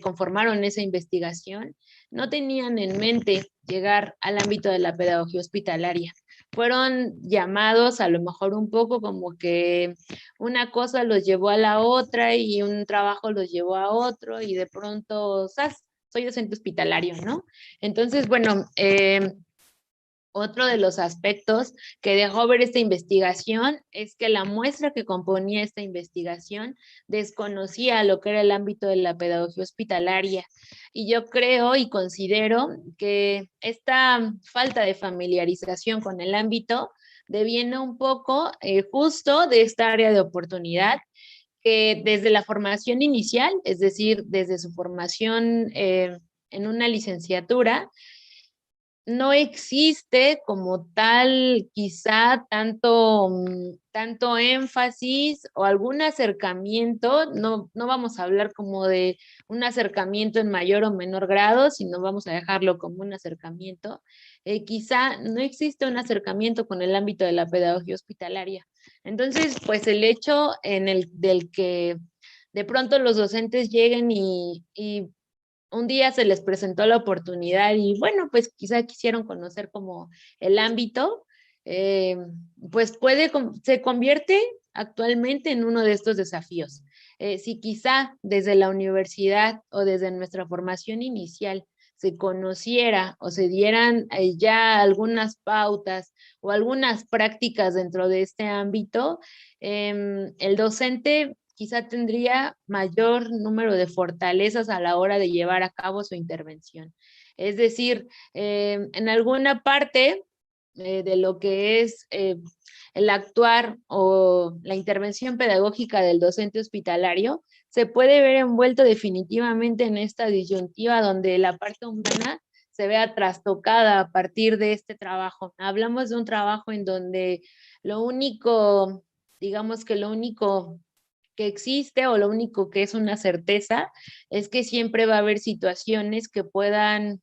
conformaron esa investigación, no tenían en mente llegar al ámbito de la pedagogía hospitalaria. Fueron llamados a lo mejor un poco como que una cosa los llevó a la otra y un trabajo los llevó a otro y de pronto, ¡zas!, soy docente hospitalario, ¿no? Entonces, bueno, otro de los aspectos que dejó ver esta investigación es que la muestra que componía esta investigación desconocía lo que era el ámbito de la pedagogía hospitalaria. Y yo creo y considero que esta falta de familiarización con el ámbito deviene un poco justo de esta área de oportunidad que desde la formación inicial, es decir, desde su formación en una licenciatura, no existe como tal quizá tanto énfasis o algún acercamiento, no vamos a hablar como de un acercamiento en mayor o menor grado, sino vamos a dejarlo como un acercamiento. Quizá no existe un acercamiento con el ámbito de la pedagogía hospitalaria. Entonces, pues el hecho del que de pronto los docentes lleguen y un día se les presentó la oportunidad y bueno, pues quizá quisieron conocer como el ámbito, eh, pues se convierte actualmente en uno de estos desafíos. Si quizá desde la universidad o desde nuestra formación inicial se conociera o se dieran ya algunas pautas o algunas prácticas dentro de este ámbito, el docente quizá tendría mayor número de fortalezas a la hora de llevar a cabo su intervención. Es decir, en alguna parte de lo que es el actuar o la intervención pedagógica del docente hospitalario, se puede ver envuelto definitivamente en esta disyuntiva donde la parte humana se vea trastocada a partir de este trabajo. Hablamos de un trabajo en donde lo único, digamos que lo único que existe o lo único que es una certeza es que siempre va a haber situaciones que puedan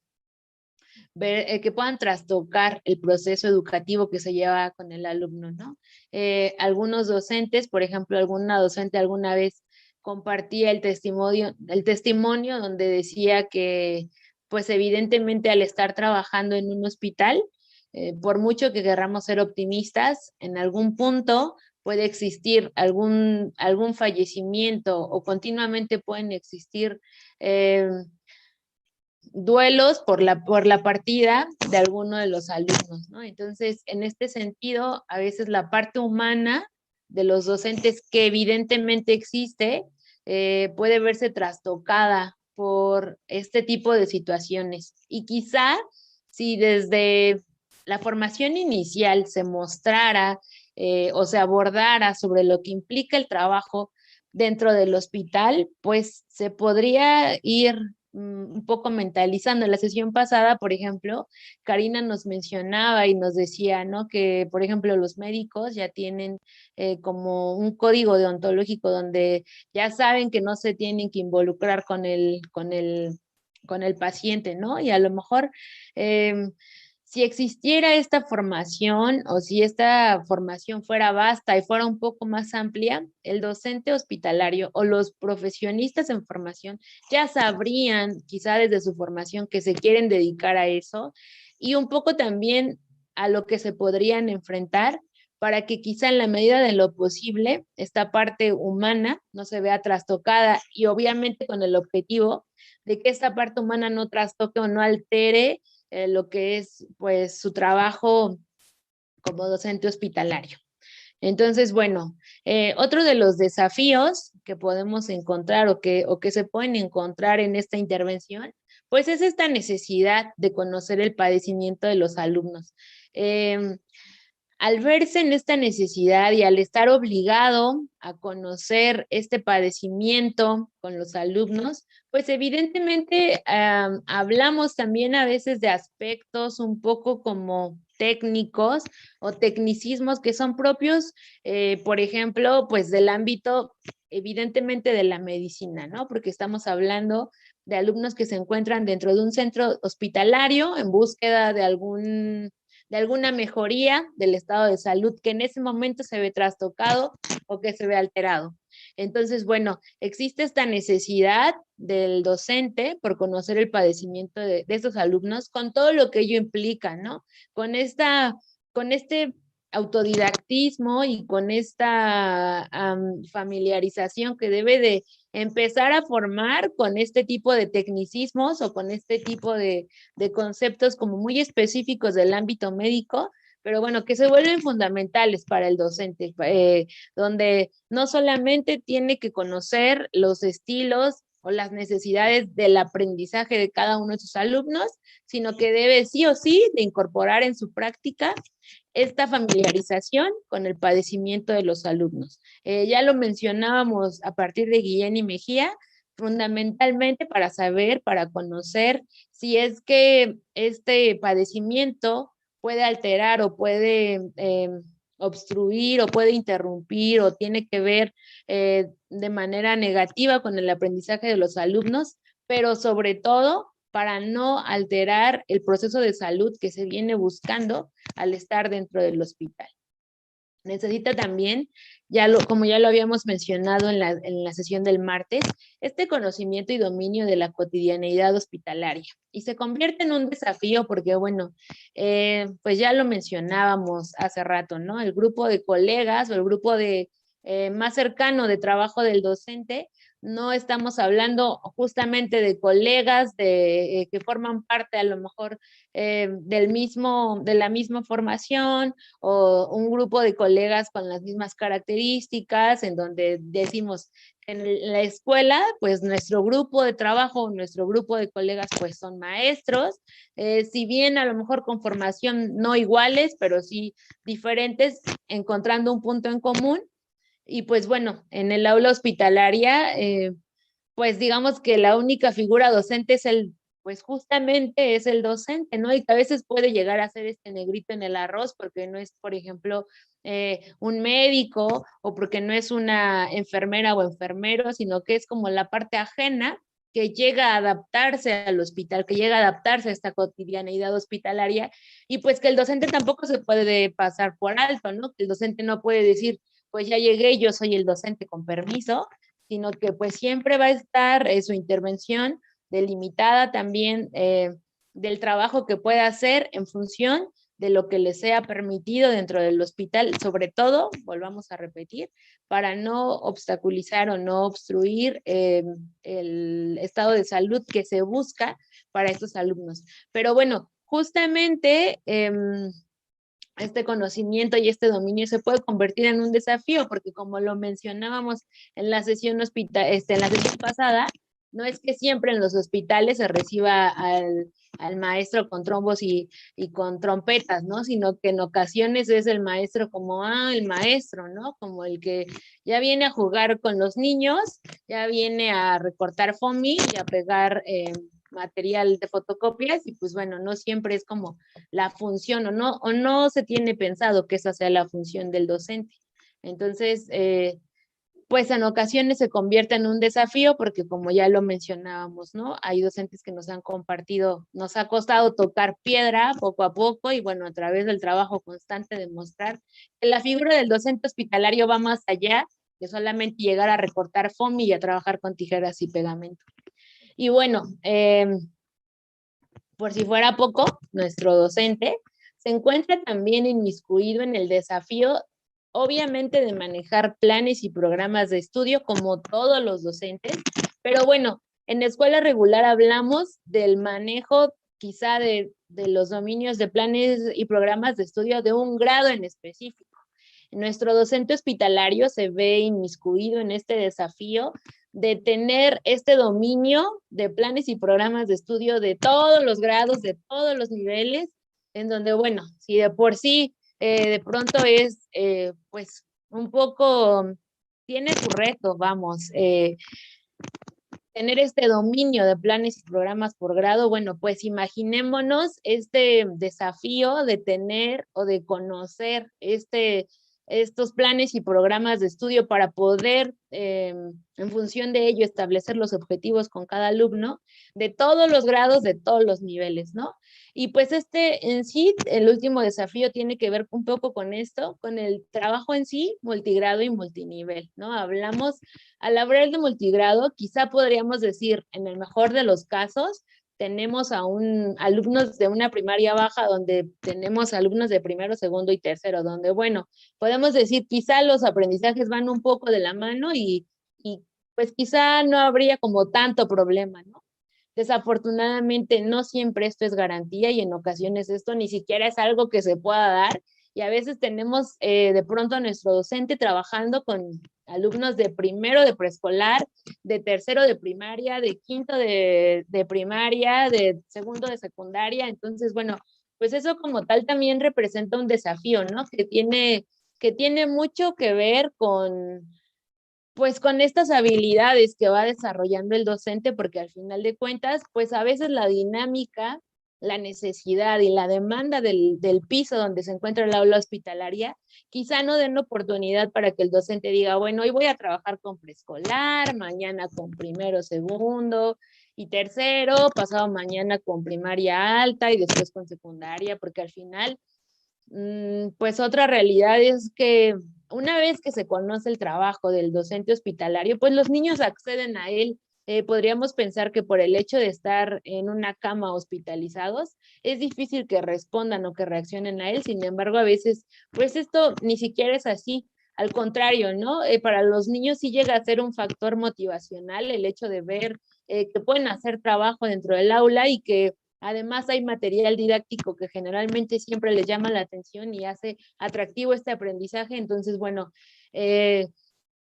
ver, que puedan trastocar el proceso educativo que se lleva con el alumno, ¿no? Algunos docentes, por ejemplo, alguna docente alguna vez compartía el testimonio donde decía que, pues evidentemente al estar trabajando en un hospital, por mucho que querramos ser optimistas, en algún punto puede existir algún fallecimiento o continuamente pueden existir duelos por la partida de alguno de los alumnos, ¿no? Entonces, en este sentido, a veces la parte humana de los docentes que evidentemente existe, puede verse trastocada por este tipo de situaciones. Y quizá si desde la formación inicial se mostrara o se abordara sobre lo que implica el trabajo dentro del hospital, pues se podría ir un poco mentalizando. En la sesión pasada, por ejemplo, Karina nos mencionaba y nos decía, ¿no? Que, por ejemplo, los médicos ya tienen como un código deontológico donde ya saben que no se tienen que involucrar con el paciente, ¿no? Y a lo mejor si existiera esta formación o si esta formación fuera vasta y fuera un poco más amplia, el docente hospitalario o los profesionistas en formación ya sabrían, quizá desde su formación, que se quieren dedicar a eso y un poco también a lo que se podrían enfrentar para que quizá en la medida de lo posible esta parte humana no se vea trastocada y obviamente con el objetivo de que esta parte humana no trastoque o no altere lo que es pues su trabajo como docente hospitalario. Entonces, bueno, otro de los desafíos que podemos encontrar o que se pueden encontrar en esta intervención, pues es esta necesidad de conocer el padecimiento de los alumnos. Al verse en esta necesidad y al estar obligado a conocer este padecimiento con los alumnos, pues evidentemente hablamos también a veces de aspectos un poco como técnicos o tecnicismos que son propios, por ejemplo, pues del ámbito evidentemente de la medicina, ¿no? Porque estamos hablando de alumnos que se encuentran dentro de un centro hospitalario en búsqueda de alguna mejoría del estado de salud que en ese momento se ve trastocado o que se ve alterado. Entonces, bueno, existe esta necesidad del docente por conocer el padecimiento de estos alumnos con todo lo que ello implica, ¿no? Con este autodidactismo y con esta familiarización que debe de empezar a formar con este tipo de tecnicismos o con este tipo de conceptos como muy específicos del ámbito médico, pero bueno, que se vuelven fundamentales para el docente, donde no solamente tiene que conocer los estilos o las necesidades del aprendizaje de cada uno de sus alumnos, sino que debe sí o sí de incorporar en su práctica esta familiarización con el padecimiento de los alumnos. Ya lo mencionábamos a partir de Guillén y Mejía, fundamentalmente para saber, para conocer si es que este padecimiento puede alterar o puede obstruir o puede interrumpir o tiene que ver de manera negativa con el aprendizaje de los alumnos, pero sobre todo para no alterar el proceso de salud que se viene buscando al estar dentro del hospital. Necesita también, como ya lo habíamos mencionado en la sesión del martes, este conocimiento y dominio de la cotidianeidad hospitalaria. Y se convierte en un desafío porque, bueno, pues ya lo mencionábamos hace rato, ¿no? El grupo de colegas o el grupo más cercano de trabajo del docente No estamos hablando justamente de colegas que forman parte a lo mejor de la misma formación, o un grupo de colegas con las mismas características, en donde decimos en la escuela, pues nuestro grupo de trabajo, nuestro grupo de colegas, pues son maestros, si bien a lo mejor con formación no iguales, pero sí diferentes, encontrando un punto en común. Y pues bueno, en el aula hospitalaria, pues digamos que la única figura docente es pues justamente es el docente, ¿no? Y que a veces puede llegar a ser este negrito en el arroz, porque no es, por ejemplo, un médico, o porque no es una enfermera o enfermero, sino que es como la parte ajena que llega a adaptarse al hospital, que llega a adaptarse a esta cotidianeidad hospitalaria, y pues que el docente tampoco se puede pasar por alto, ¿no? Que el docente no puede decir, pues ya llegué, yo soy el docente con permiso, sino que pues siempre va a estar su intervención delimitada también del trabajo que pueda hacer en función de lo que le sea permitido dentro del hospital, sobre todo, volvamos a repetir, para no obstaculizar o no obstruir el estado de salud que se busca para estos alumnos. Pero bueno, justamente este conocimiento y este dominio se puede convertir en un desafío, porque como lo mencionábamos en la sesión en la sesión pasada, no es que siempre en los hospitales se reciba al maestro con trombos y con trompetas, ¿no? Sino que en ocasiones es el maestro como, el maestro, ¿no? Como el que ya viene a jugar con los niños, ya viene a recortar foamy y a pegar material de fotocopias, y pues bueno, no siempre es como la función, o no se tiene pensado que esa sea la función del docente. Entonces, pues en ocasiones se convierte en un desafío, porque como ya lo mencionábamos, ¿no? Hay docentes que nos han compartido, nos ha costado tocar piedra poco a poco, y bueno, a través del trabajo constante demostrar que la figura del docente hospitalario va más allá de solamente llegar a recortar foamy y a trabajar con tijeras y pegamento. Y bueno, por si fuera poco, nuestro docente se encuentra también inmiscuido en el desafío, obviamente, de manejar planes y programas de estudio como todos los docentes, pero bueno, en escuela regular hablamos del manejo quizá de los dominios de planes y programas de estudio de un grado en específico. Nuestro docente hospitalario se ve inmiscuido en este desafío de tener este dominio de planes y programas de estudio de todos los grados, de todos los niveles, en donde, bueno, si de por sí de pronto es, pues, un poco, tiene su reto, vamos, tener este dominio de planes y programas por grado, bueno, pues imaginémonos este desafío de tener o de conocer estos planes y programas de estudio para poder, en función de ello, establecer los objetivos con cada alumno de todos los grados, de todos los niveles, ¿no? Y pues en sí, el último desafío tiene que ver un poco con esto, con el trabajo en sí, multigrado y multinivel, ¿no? Hablamos, al hablar de multigrado, quizá podríamos decir, en el mejor de los casos, tenemos alumnos de una primaria baja, donde tenemos alumnos de primero, segundo y tercero, donde, bueno, podemos decir, quizá los aprendizajes van un poco de la mano, y pues quizá no habría como tanto problema, ¿no? Desafortunadamente, no siempre esto es garantía, y en ocasiones esto ni siquiera es algo que se pueda dar, y a veces tenemos de pronto a nuestro docente trabajando con alumnos de primero de preescolar, de tercero de primaria, de quinto de primaria, de segundo de secundaria. Entonces, bueno, pues eso como tal también representa un desafío, ¿no? Que tiene mucho que ver pues con estas habilidades que va desarrollando el docente, porque al final de cuentas, pues a veces la dinámica, la necesidad y la demanda del piso donde se encuentra el aula hospitalaria, quizá no den oportunidad para que el docente diga, bueno, hoy voy a trabajar con preescolar, mañana con primero, segundo y tercero, pasado mañana con primaria alta y después con secundaria, porque al final pues otra realidad es que una vez que se conoce el trabajo del docente hospitalario, pues los niños acceden a él. Podríamos pensar que por el hecho de estar en una cama hospitalizados, es difícil que respondan o que reaccionen a él. Sin embargo, a veces, pues esto ni siquiera es así. al contrario, ¿no? Para los niños sí llega a ser un factor motivacional el hecho de ver que pueden hacer trabajo dentro del aula y que además hay material didáctico que generalmente siempre les llama la atención y hace atractivo este aprendizaje. Entonces, bueno,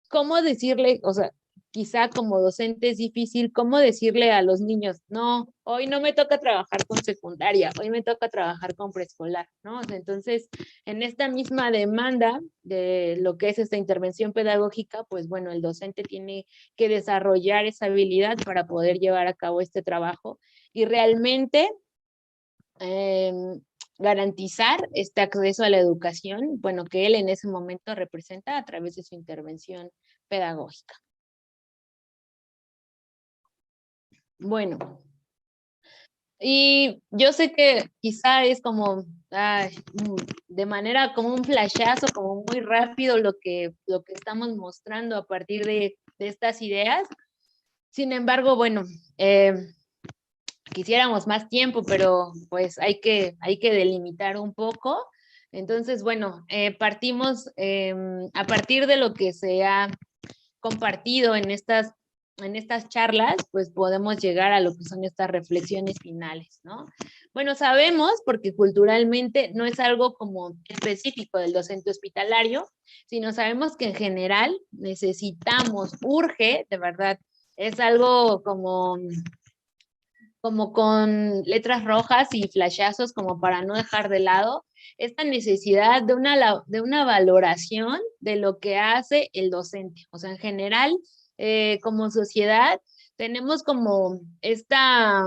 ¿cómo decirle? O sea, quizá como docente es difícil, ¿cómo decirle a los niños, no, hoy no me toca trabajar con secundaria, hoy me toca trabajar con preescolar, ¿no? O sea, entonces, en esta misma demanda de lo que es esta intervención pedagógica, pues bueno, el docente tiene que desarrollar esa habilidad para poder llevar a cabo este trabajo y realmente garantizar este acceso a la educación, bueno, que él en ese momento representa a través de su intervención pedagógica. Bueno, y yo sé que quizá es como de manera como un flashazo, como muy rápido lo que estamos mostrando a partir de estas ideas. Sin embargo, bueno, quisiéramos más tiempo, pero pues hay que delimitar un poco. Entonces, bueno, partimos a partir de lo que se ha compartido en estas charlas, pues podemos llegar a lo que son estas reflexiones finales, ¿no? Bueno, sabemos, porque culturalmente no es algo como específico del docente hospitalario, sino sabemos que en general necesitamos, urge, de verdad, es algo como con letras rojas y flashazos como para no dejar de lado esta necesidad de una valoración de lo que hace el docente. O sea, en general, como sociedad, tenemos como esta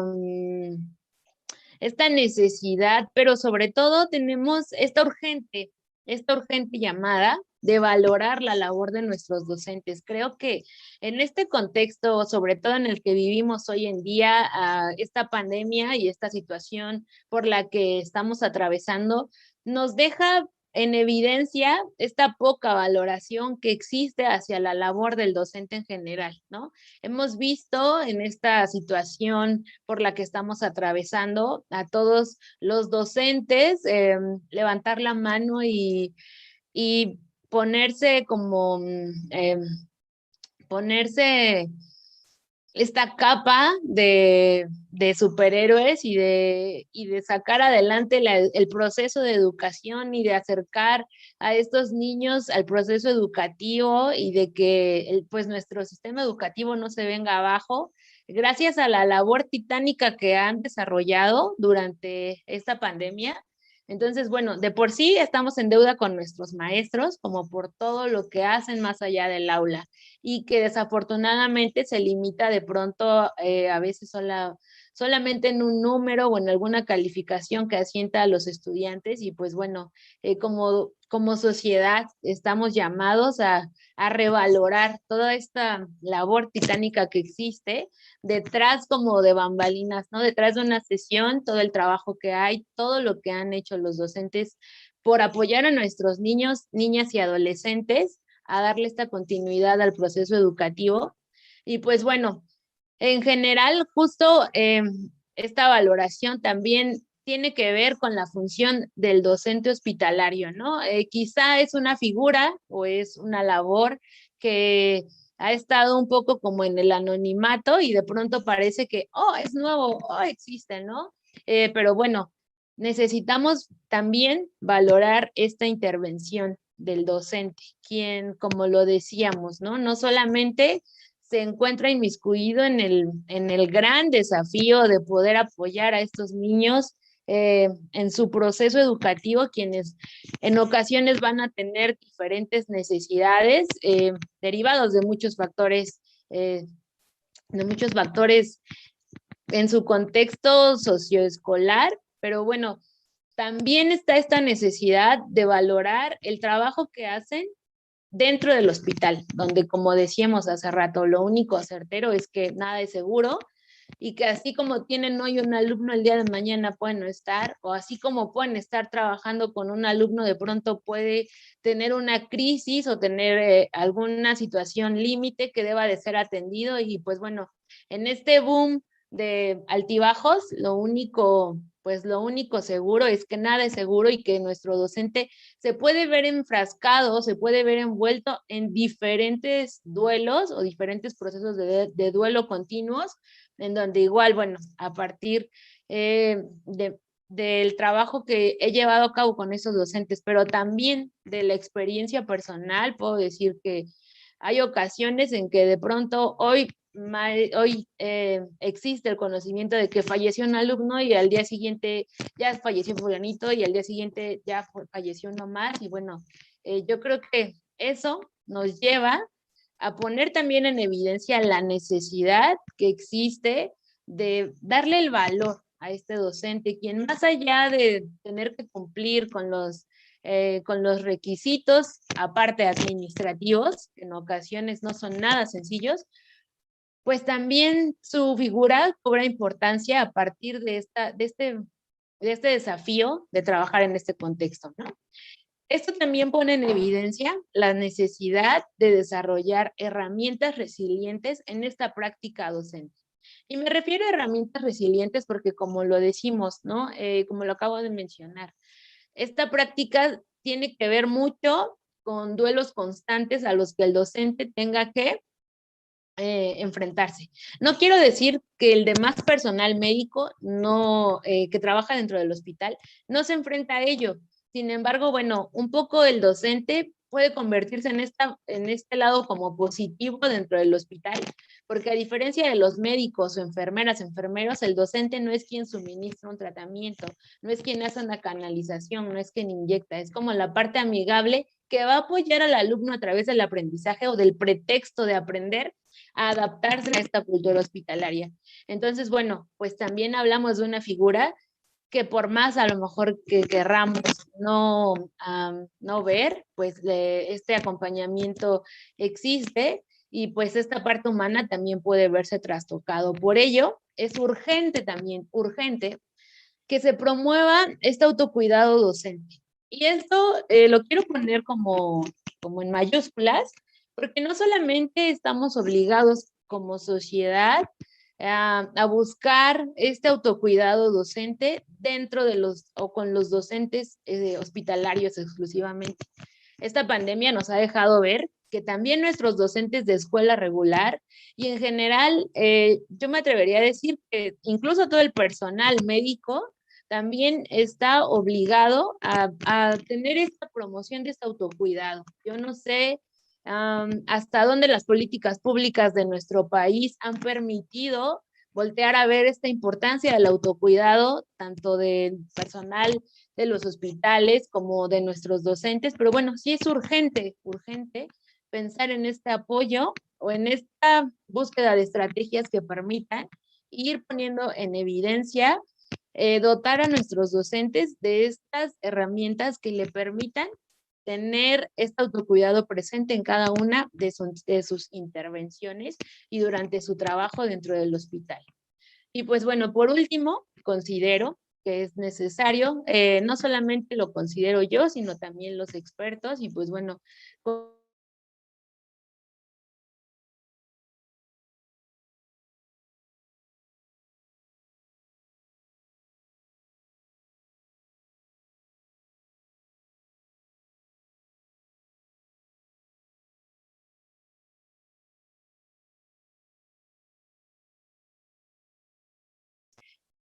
necesidad, pero sobre todo tenemos esta urgente llamada de valorar la labor de nuestros docentes. Creo que en este contexto, sobre todo en el que vivimos hoy en día, esta pandemia y esta situación por la que estamos atravesando, nos deja en evidencia esta poca valoración que existe hacia la labor del docente en general, ¿no? Hemos visto en esta situación por la que estamos atravesando a todos los docentes levantar la mano y ponerse como, ponerse esta capa de superhéroes y de sacar adelante el proceso de educación y de acercar a estos niños al proceso educativo y de que pues nuestro sistema educativo no se venga abajo, gracias a la labor titánica que han desarrollado durante esta pandemia. Entonces, bueno, de por sí estamos en deuda con nuestros maestros, como por todo lo que hacen más allá del aula y que desafortunadamente se limita de pronto a veces solamente en un número o en alguna calificación que asienta a los estudiantes y pues bueno, como sociedad estamos llamados a revalorar toda esta labor titánica que existe detrás como de bambalinas, ¿no? Detrás de una sesión, todo el trabajo que hay, todo lo que han hecho los docentes por apoyar a nuestros niños, niñas y adolescentes a darle esta continuidad al proceso educativo. Y pues bueno, en general, justo esta valoración también tiene que ver con la función del docente hospitalario, ¿no? Quizá es una figura o es una labor que ha estado un poco como en el anonimato y de pronto parece que, oh, es nuevo, oh, existe, ¿no? Pero bueno, necesitamos también valorar esta intervención del docente, quien, como lo decíamos, ¿no? No solamente se encuentra inmiscuido en el gran desafío de poder apoyar a estos niños en su proceso educativo, quienes en ocasiones van a tener diferentes necesidades derivados de muchos factores en su contexto socioescolar, pero bueno, también está esta necesidad de valorar el trabajo que hacen dentro del hospital, donde como decíamos hace rato, lo único certero es que nada es seguro y que así como tienen hoy un alumno el día de mañana pueden no estar, o así como pueden estar trabajando con un alumno, de pronto puede tener una crisis o tener alguna situación límite que deba de ser atendido y pues bueno, en este boom de altibajos, lo único pues lo único seguro es que nada es seguro y que nuestro docente se puede ver enfrascado, se puede ver envuelto en diferentes duelos o diferentes procesos de duelo continuos, en donde igual, bueno, a partir del trabajo que he llevado a cabo con esos docentes, pero también de la experiencia personal, puedo decir que hay ocasiones en que de pronto hoy existe el conocimiento de que falleció un alumno y al día siguiente ya falleció fulanito y al día siguiente ya falleció uno más y bueno, yo creo que eso nos lleva a poner también en evidencia la necesidad que existe de darle el valor a este docente, quien más allá de tener que cumplir con los requisitos, aparte administrativos, que en ocasiones no son nada sencillos, pues también su figura cobra importancia a partir de este desafío de trabajar en este contexto, ¿no? Esto también pone en evidencia la necesidad de desarrollar herramientas resilientes en esta práctica docente. Y me refiero a herramientas resilientes porque como lo decimos, ¿no? Como lo acabo de mencionar, esta práctica tiene que ver mucho con duelos constantes a los que el docente tenga que enfrentarse. No quiero decir que el demás personal médico no, que trabaja dentro del hospital no se enfrenta a ello. Sin embargo, bueno, un poco el docente puede convertirse en este lado como positivo dentro del hospital, porque a diferencia de los médicos o enfermeras, enfermeros, el docente no es quien suministra un tratamiento, no es quien hace una canalización, no es quien inyecta, es como la parte amigable que va a apoyar al alumno a través del aprendizaje o del pretexto de aprender a adaptarse a esta cultura hospitalaria. Entonces, bueno, pues también hablamos de una figura que por más a lo mejor que querramos no ver, pues este acompañamiento existe y pues esta parte humana también puede verse trastocado. Por ello, es urgente también, urgente, que se promueva este autocuidado docente. Y esto lo quiero poner como en mayúsculas, porque no solamente estamos obligados como sociedad a buscar este autocuidado docente dentro de los o con los docentes hospitalarios exclusivamente. Esta pandemia nos ha dejado ver que también nuestros docentes de escuela regular y en general, yo me atrevería a decir que incluso todo el personal médico también está obligado a tener esta promoción de este autocuidado. Yo no sé hasta dónde las políticas públicas de nuestro país han permitido voltear a ver esta importancia del autocuidado, tanto del personal de los hospitales como de nuestros docentes, pero bueno, sí es urgente, urgente pensar en este apoyo o en esta búsqueda de estrategias que permitan ir poniendo en evidencia, dotar a nuestros docentes de estas herramientas que le permitan tener este autocuidado presente en cada una de sus intervenciones y durante su trabajo dentro del hospital. Y pues bueno, por último, considero que es necesario, no solamente lo considero yo, sino también los expertos, y pues bueno,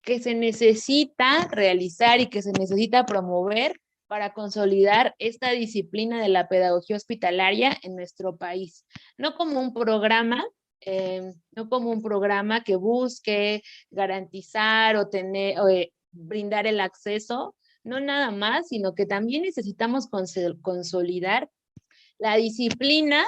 que se necesita realizar y que se necesita promover para consolidar esta disciplina de la pedagogía hospitalaria en nuestro país. No como un programa, no como un programa que busque garantizar o tener, o, brindar el acceso, no nada más, sino que también necesitamos consolidar la disciplina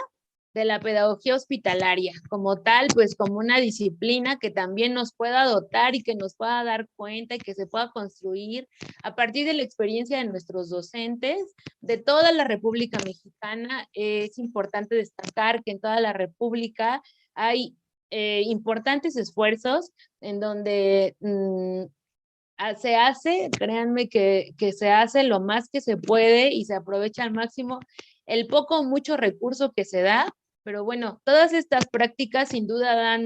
de la pedagogía hospitalaria como tal, pues como una disciplina que también nos pueda dotar y que nos pueda dar cuenta y que se pueda construir a partir de la experiencia de nuestros docentes de toda la República Mexicana. Es importante destacar que en toda la República hay importantes esfuerzos en donde se hace, créanme que se hace lo más que se puede y se aprovecha al máximo el poco o mucho recurso que se da, pero bueno, todas estas prácticas sin duda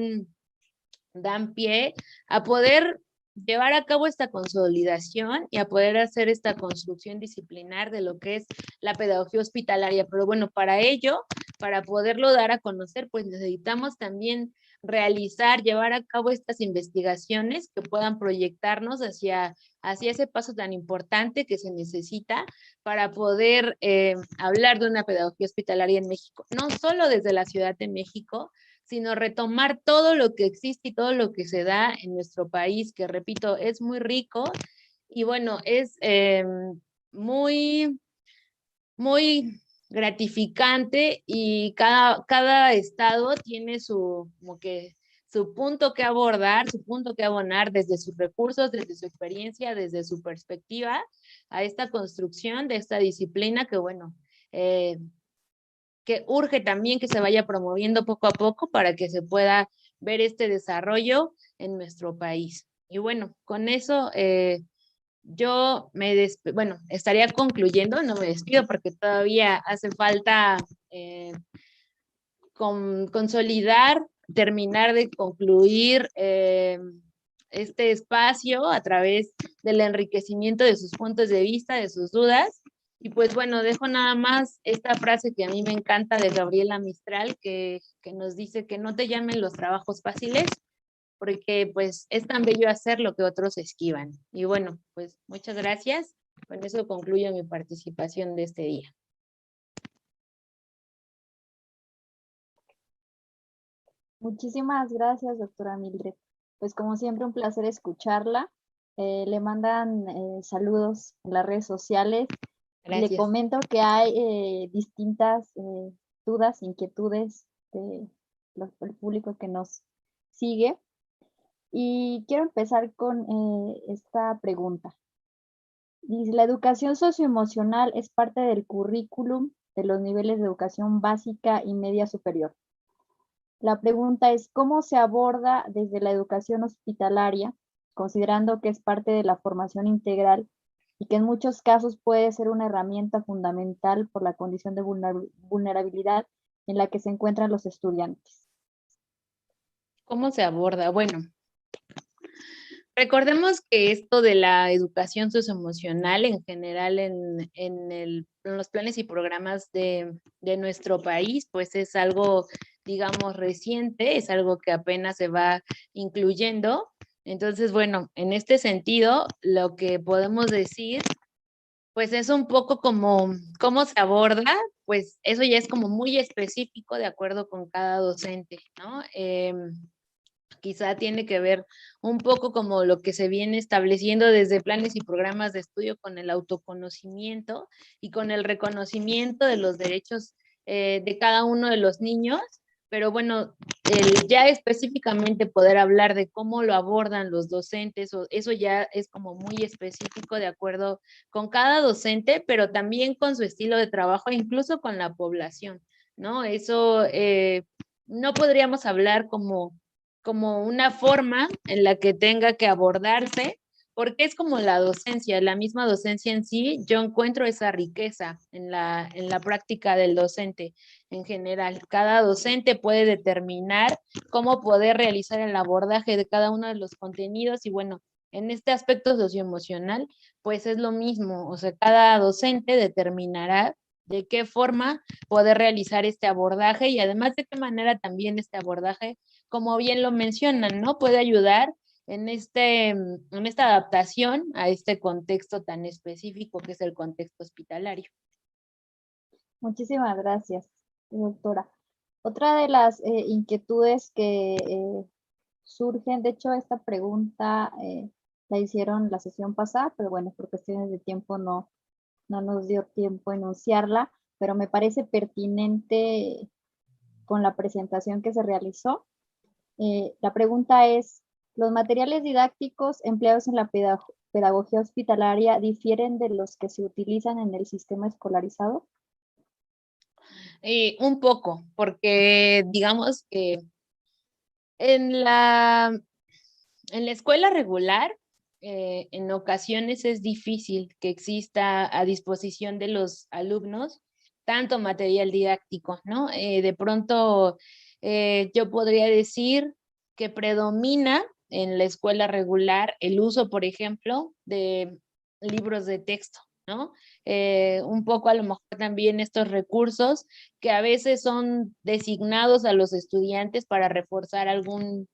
dan pie a poder llevar a cabo esta consolidación y a poder hacer esta construcción disciplinar de lo que es la pedagogía hospitalaria. Pero bueno, para ello, para poderlo dar a conocer, pues necesitamos también realizar, llevar a cabo estas investigaciones que puedan proyectarnos hacia ese paso tan importante que se necesita para poder hablar de una pedagogía hospitalaria en México, no solo desde la Ciudad de México, sino retomar todo lo que existe y todo lo que se da en nuestro país, que repito, es muy rico y bueno, es muy, muy gratificante y cada estado tiene como que su punto que abordar, su punto que abonar desde sus recursos, desde su experiencia, desde su perspectiva a esta construcción de esta disciplina que bueno, que urge también que se vaya promoviendo poco a poco para que se pueda ver este desarrollo en nuestro país. Y bueno, con eso yo bueno, estaría concluyendo, no me despido porque todavía hace falta consolidar, terminar de concluir este espacio a través del enriquecimiento de sus puntos de vista, de sus dudas. Y pues bueno, dejo nada más esta frase que a mí me encanta de Gabriela Mistral, que nos dice que no te llamen los trabajos fáciles, porque pues es tan bello hacer lo que otros esquivan. Y bueno, pues muchas gracias. Con eso concluyo mi participación de este día. Muchísimas gracias, doctora Mildred. Pues como siempre, un placer escucharla. Le mandan saludos en las redes sociales. Le Gracias. comento que hay distintas dudas, inquietudes del público que nos sigue. Y quiero empezar con esta pregunta. Dice, ¿la educación socioemocional es parte del currículum de los niveles de educación básica y media superior? La pregunta es, ¿cómo se aborda desde la educación hospitalaria, considerando que es parte de la formación integral y que en muchos casos puede ser una herramienta fundamental por la condición de vulnerabilidad en la que se encuentran los estudiantes? ¿Cómo se aborda? Bueno, recordemos que esto de la educación socioemocional en general en los planes y programas de nuestro país, pues es algo, digamos, reciente, es algo que apenas se va incluyendo. Entonces, bueno, en este sentido, lo que podemos decir, pues es un poco como cómo se aborda, pues eso ya es como muy específico de acuerdo con cada docente, ¿no? Quizá tiene que ver un poco como lo que se viene estableciendo desde planes y programas de estudio con el autoconocimiento y con el reconocimiento de los derechos de cada uno de los niños, pero bueno, ya específicamente poder hablar de cómo lo abordan los docentes, eso ya es como muy específico de acuerdo con cada docente, pero también con su estilo de trabajo, incluso con la población, ¿no? Eso no podríamos hablar como una forma en la que tenga que abordarse, porque es como la docencia, la misma docencia en sí, yo encuentro esa riqueza en la práctica del docente en general. Cada docente puede determinar cómo poder realizar el abordaje de cada uno de los contenidos y bueno, en este aspecto socioemocional, pues es lo mismo, o sea, cada docente determinará de qué forma poder realizar este abordaje y además de qué manera también este abordaje, como bien lo mencionan, ¿no? Puede ayudar en esta adaptación a este contexto tan específico que es el contexto hospitalario. Muchísimas gracias, doctora. Otra de las inquietudes que surgen, de hecho, esta pregunta la hicieron la sesión pasada, pero bueno, por cuestiones de tiempo no nos dio tiempo a enunciarla, pero me parece pertinente con la presentación que se realizó. La pregunta es, ¿los materiales didácticos empleados en la pedagogía hospitalaria difieren de los que se utilizan en el sistema escolarizado? Un poco, porque digamos que en la escuela regular, en ocasiones es difícil que exista a disposición de los alumnos tanto material didáctico, ¿no? De pronto yo podría decir que predomina en la escuela regular el uso, por ejemplo, de libros de texto, ¿no? Un poco a lo mejor también estos recursos que a veces son designados a los estudiantes para reforzar algún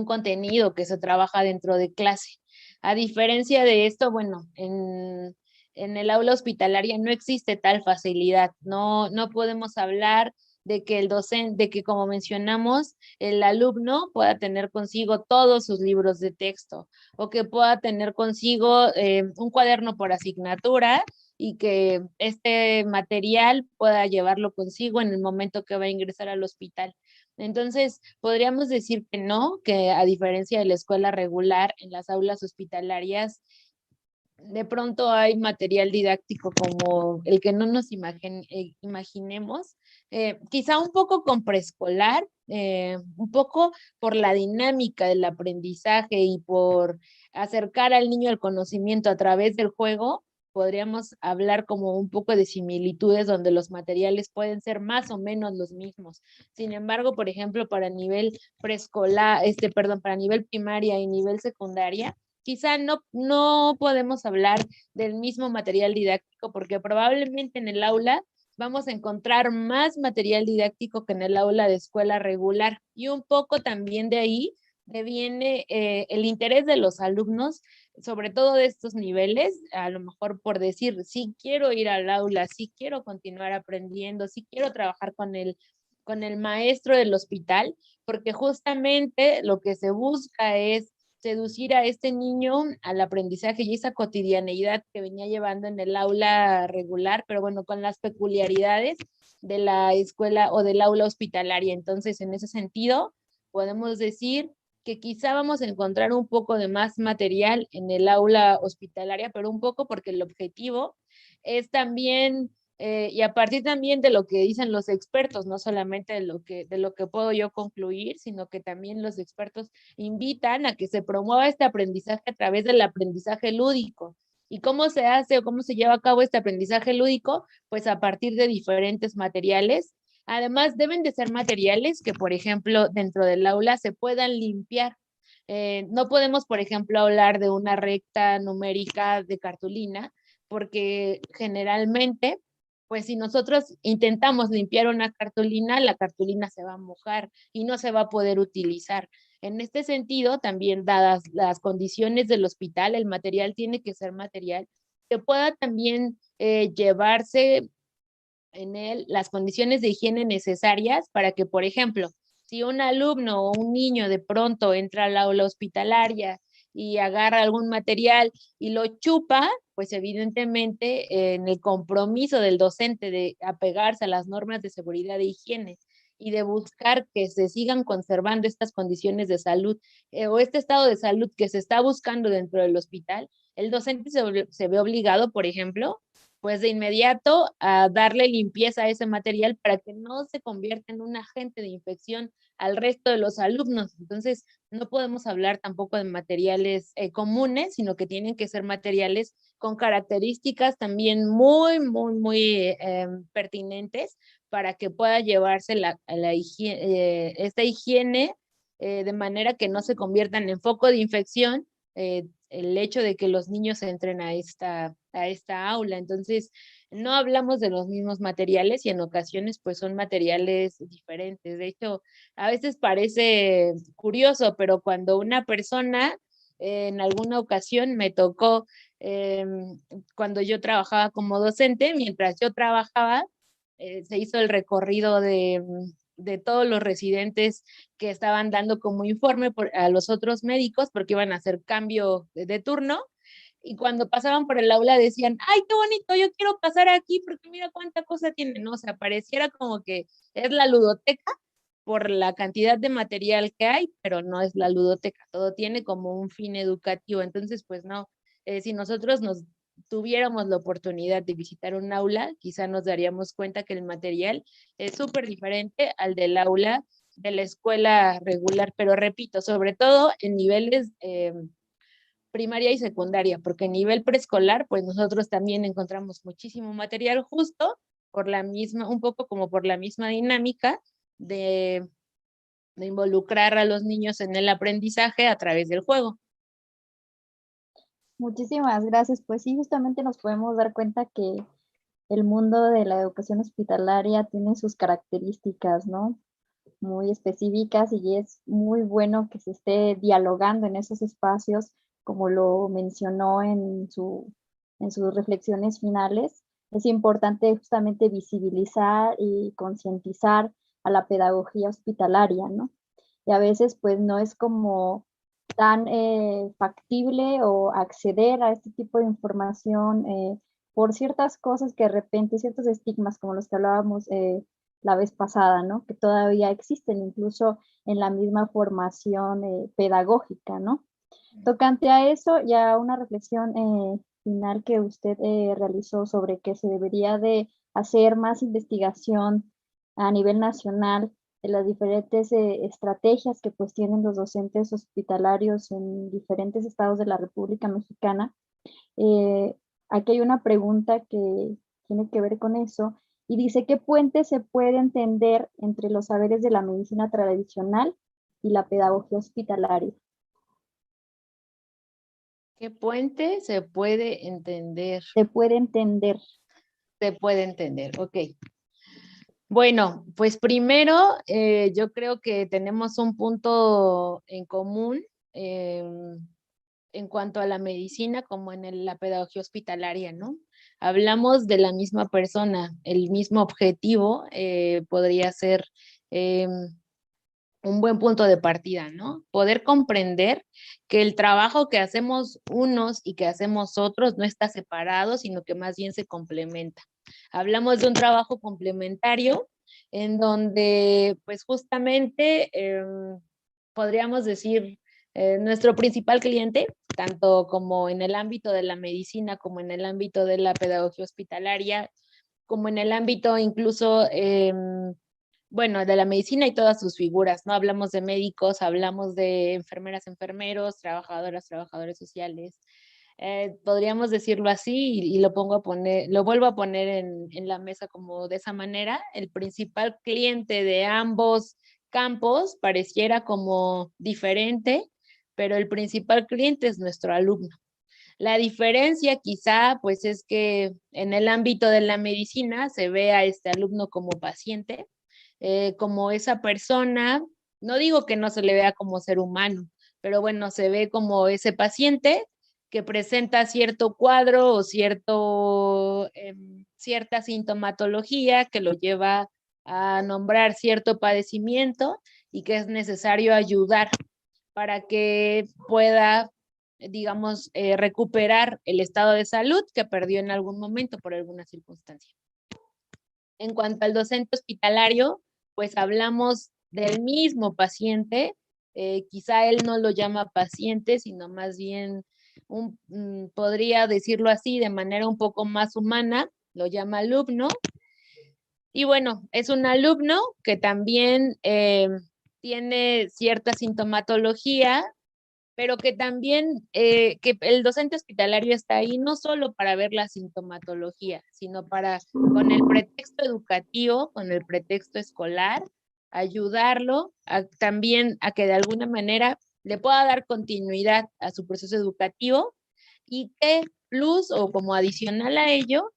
contenido que se trabaja dentro de clase. A diferencia de esto, bueno, en el aula hospitalaria no existe tal facilidad, no podemos hablar de que el docente, de que como mencionamos, el alumno pueda tener consigo todos sus libros de texto o que pueda tener consigo un cuaderno por asignatura y que este material pueda llevarlo consigo en el momento que va a ingresar al hospital. Entonces, podríamos decir que no, que a diferencia de la escuela regular, en las aulas hospitalarias, de pronto hay material didáctico como el que no nos imaginemos, quizá un poco con preescolar, un poco por la dinámica del aprendizaje y por acercar al niño al conocimiento a través del juego, podríamos hablar como un poco de similitudes donde los materiales pueden ser más o menos los mismos. Sin embargo, por ejemplo, para nivel preescolar, perdón, para nivel primaria y nivel secundaria, quizá no podemos hablar del mismo material didáctico porque probablemente en el aula vamos a encontrar más material didáctico que en el aula de escuela regular. Y un poco también de ahí deviene el interés de los alumnos, sobre todo de estos niveles, a lo mejor por decir, sí quiero ir al aula, sí quiero continuar aprendiendo, sí quiero trabajar con el maestro del hospital, porque justamente lo que se busca es seducir a este niño al aprendizaje y esa cotidianeidad que venía llevando en el aula regular, pero bueno, con las peculiaridades de la escuela o del aula hospitalaria. Entonces, en ese sentido, podemos decir que quizá vamos a encontrar un poco de más material en el aula hospitalaria, pero un poco porque el objetivo es también y a partir también de lo que dicen los expertos, no solamente de lo que puedo yo concluir, sino que también los expertos invitan a que se promueva este aprendizaje a través del aprendizaje lúdico. ¿Y cómo se hace o cómo se lleva a cabo este aprendizaje lúdico? Pues a partir de diferentes materiales. Además, deben de ser materiales que, por ejemplo, dentro del aula se puedan limpiar. No podemos, por ejemplo, hablar de una recta numérica de cartulina, porque generalmente pues si nosotros intentamos limpiar una cartulina, la cartulina se va a mojar y no se va a poder utilizar. En este sentido, también dadas las condiciones del hospital, el material tiene que ser material que pueda también llevarse en él las condiciones de higiene necesarias para que, por ejemplo, si un alumno o un niño de pronto entra al aula hospitalaria y agarra algún material y lo chupa, pues evidentemente en el compromiso del docente de apegarse a las normas de seguridad e higiene y de buscar que se sigan conservando estas condiciones de salud o este estado de salud que se está buscando dentro del hospital, el docente se ve obligado, por ejemplo, pues de inmediato a darle limpieza a ese material para que no se convierta en un agente de infección al resto de los alumnos. Entonces, no podemos hablar tampoco de materiales comunes, sino que tienen que ser materiales con características también muy pertinentes para que pueda llevarse esta higiene de manera que no se conviertan en foco de infección el hecho de que los niños entren a esta aula. Entonces, no hablamos de los mismos materiales y en ocasiones pues son materiales diferentes. De hecho, a veces parece curioso, pero cuando una persona en alguna ocasión me tocó, cuando yo trabajaba como docente, mientras yo trabajaba, se hizo el recorrido de todos los residentes que estaban dando como informe a los otros médicos porque iban a hacer cambio de turno y cuando pasaban por el aula decían, ay, qué bonito, yo quiero pasar aquí porque mira cuánta cosa tiene, ¿no? O sea, pareciera como que es la ludoteca por la cantidad de material que hay, pero no es la ludoteca, todo tiene como un fin educativo, entonces pues no, si nosotros nos tuviéramos la oportunidad de visitar un aula, quizá nos daríamos cuenta que el material es súper diferente al del aula de la escuela regular, pero repito, sobre todo en niveles primaria y secundaria, porque en nivel preescolar, pues nosotros también encontramos muchísimo material justo por la misma, un poco como por la misma dinámica de de involucrar a los niños en el aprendizaje a través del juego. Muchísimas gracias. Pues sí, justamente nos podemos dar cuenta que el mundo de la educación hospitalaria tiene sus características, ¿no? Muy específicas y es muy bueno que se esté dialogando en esos espacios, como lo mencionó en sus reflexiones finales. Es importante justamente visibilizar y concientizar a la pedagogía hospitalaria, ¿no? Y a veces pues no es como tan factible o acceder a este tipo de información por ciertas cosas que de repente, ciertos estigmas como los que hablábamos la vez pasada, ¿no? Que todavía existen incluso en la misma formación pedagógica, ¿no? Tocante a eso, ya una reflexión final que usted realizó sobre que se debería de hacer más investigación a nivel nacional de las diferentes estrategias que pues tienen los docentes hospitalarios en diferentes estados de la República Mexicana. Eh, Aquí hay una pregunta que tiene que ver con eso y dice, ¿qué puente se puede entender entre los saberes de la medicina tradicional y la pedagogía hospitalaria? ¿Qué puente se puede entender? Se puede entender. Se puede entender, ok. Bueno, pues primero yo creo que tenemos un punto en común en cuanto a la medicina como en la pedagogía hospitalaria, ¿no? Hablamos de la misma persona, el mismo objetivo podría ser un buen punto de partida, ¿no? Poder comprender que el trabajo que hacemos unos y que hacemos otros no está separado, sino que más bien se complementa. Hablamos de un trabajo complementario en donde, pues justamente, podríamos decir, nuestro principal cliente, tanto como en el ámbito de la medicina, como en el ámbito de la pedagogía hospitalaria, como en el ámbito incluso bueno, de la medicina y todas sus figuras, ¿no? Hablamos de médicos, hablamos de enfermeras, enfermeros, trabajadoras, trabajadores sociales. Podríamos decirlo así y lo pongo a poner, lo vuelvo a poner en la mesa como de esa manera. El principal cliente de ambos campos pareciera como diferente, pero el principal cliente es nuestro alumno. La diferencia quizá pues es que en el ámbito de la medicina se ve a este alumno como paciente, como esa persona, no digo que no se le vea como ser humano, pero bueno, se ve como ese paciente que presenta cierto cuadro o cierta sintomatología que lo lleva a nombrar cierto padecimiento y que es necesario ayudar para que pueda, digamos, recuperar el estado de salud que perdió en algún momento por alguna circunstancia. En cuanto al docente hospitalario, pues hablamos del mismo paciente, quizá él no lo llama paciente, sino más bien, podría decirlo así, de manera un poco más humana, lo llama alumno. Y bueno, es un alumno que también tiene cierta sintomatología, pero que también que el docente hospitalario está ahí no solo para ver la sintomatología, sino para, con el pretexto educativo, con el pretexto escolar, ayudarlo también a que de alguna manera le pueda dar continuidad a su proceso educativo y que plus o como adicional a ello,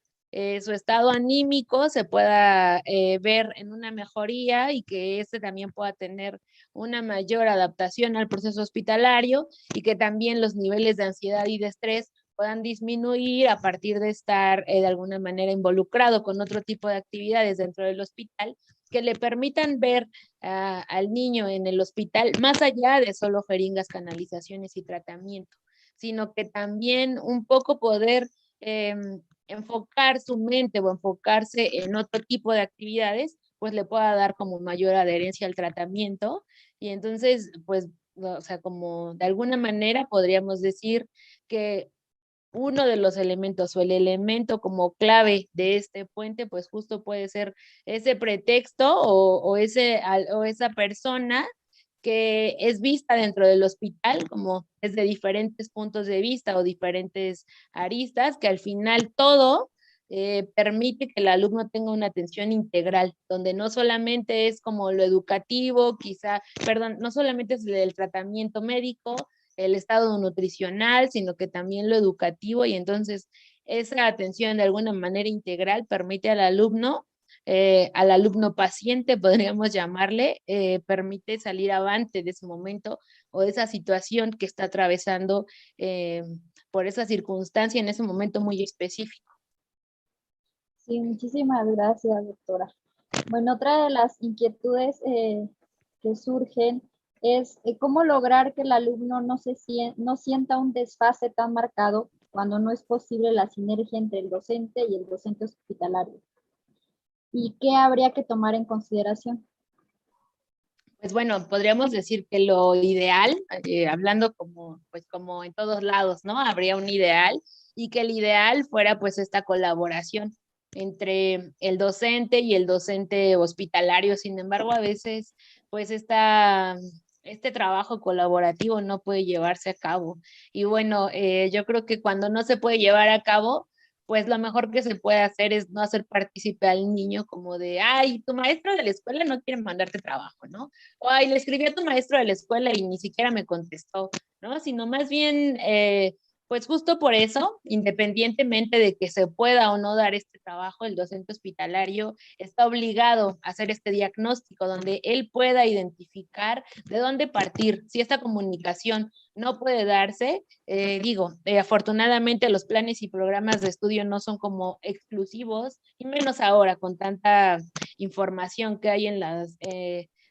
su estado anímico se pueda ver en una mejoría y que este también pueda tener una mayor adaptación al proceso hospitalario y que también los niveles de ansiedad y de estrés puedan disminuir a partir de estar de alguna manera involucrado con otro tipo de actividades dentro del hospital que le permitan ver al niño en el hospital más allá de solo jeringas, canalizaciones y tratamiento, sino que también un poco poder enfocar su mente o enfocarse en otro tipo de actividades, pues le pueda dar como mayor adherencia al tratamiento. Y entonces, pues, o sea, como de alguna manera podríamos decir que uno de los elementos o el elemento como clave de este puente, pues justo puede ser ese pretexto o esa persona que es vista dentro del hospital como desde diferentes puntos de vista o diferentes aristas, que al final todo permite que el alumno tenga una atención integral, donde no solamente es como lo educativo, no solamente es el tratamiento médico, el estado nutricional, sino que también lo educativo, y entonces esa atención de alguna manera integral permite al alumno paciente, podríamos llamarle, permite salir avante de ese momento o de esa situación que está atravesando eh, por esa circunstancia en ese momento muy específico. Sí, muchísimas gracias, doctora. Bueno, otra de las inquietudes que surgen es cómo lograr que el alumno no sienta un desfase tan marcado cuando no es posible la sinergia entre el docente y el docente hospitalario. ¿Y qué habría que tomar en consideración? Pues bueno, podríamos decir que lo ideal, hablando pues como en todos lados, ¿no? Habría un ideal, y que el ideal fuera pues esta colaboración entre el docente y el docente hospitalario. Sin embargo, a veces pues este trabajo colaborativo no puede llevarse a cabo. Y bueno, yo creo que cuando no se puede llevar a cabo, pues lo mejor que se puede hacer es no hacer partícipe al niño como de, ay, tu maestro de la escuela no quiere mandarte trabajo, ¿no? O, ay, le escribí a tu maestro de la escuela y ni siquiera me contestó, ¿no? Sino más bien, pues justo por eso, independientemente de que se pueda o no dar este trabajo, el docente hospitalario está obligado a hacer este diagnóstico donde él pueda identificar de dónde partir. Si esta comunicación no puede darse, afortunadamente los planes y programas de estudio no son como exclusivos, y menos ahora con tanta información que hay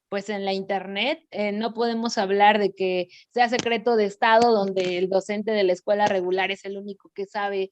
pues en la internet, no podemos hablar de que sea secreto de Estado, donde el docente de la escuela regular es el único que sabe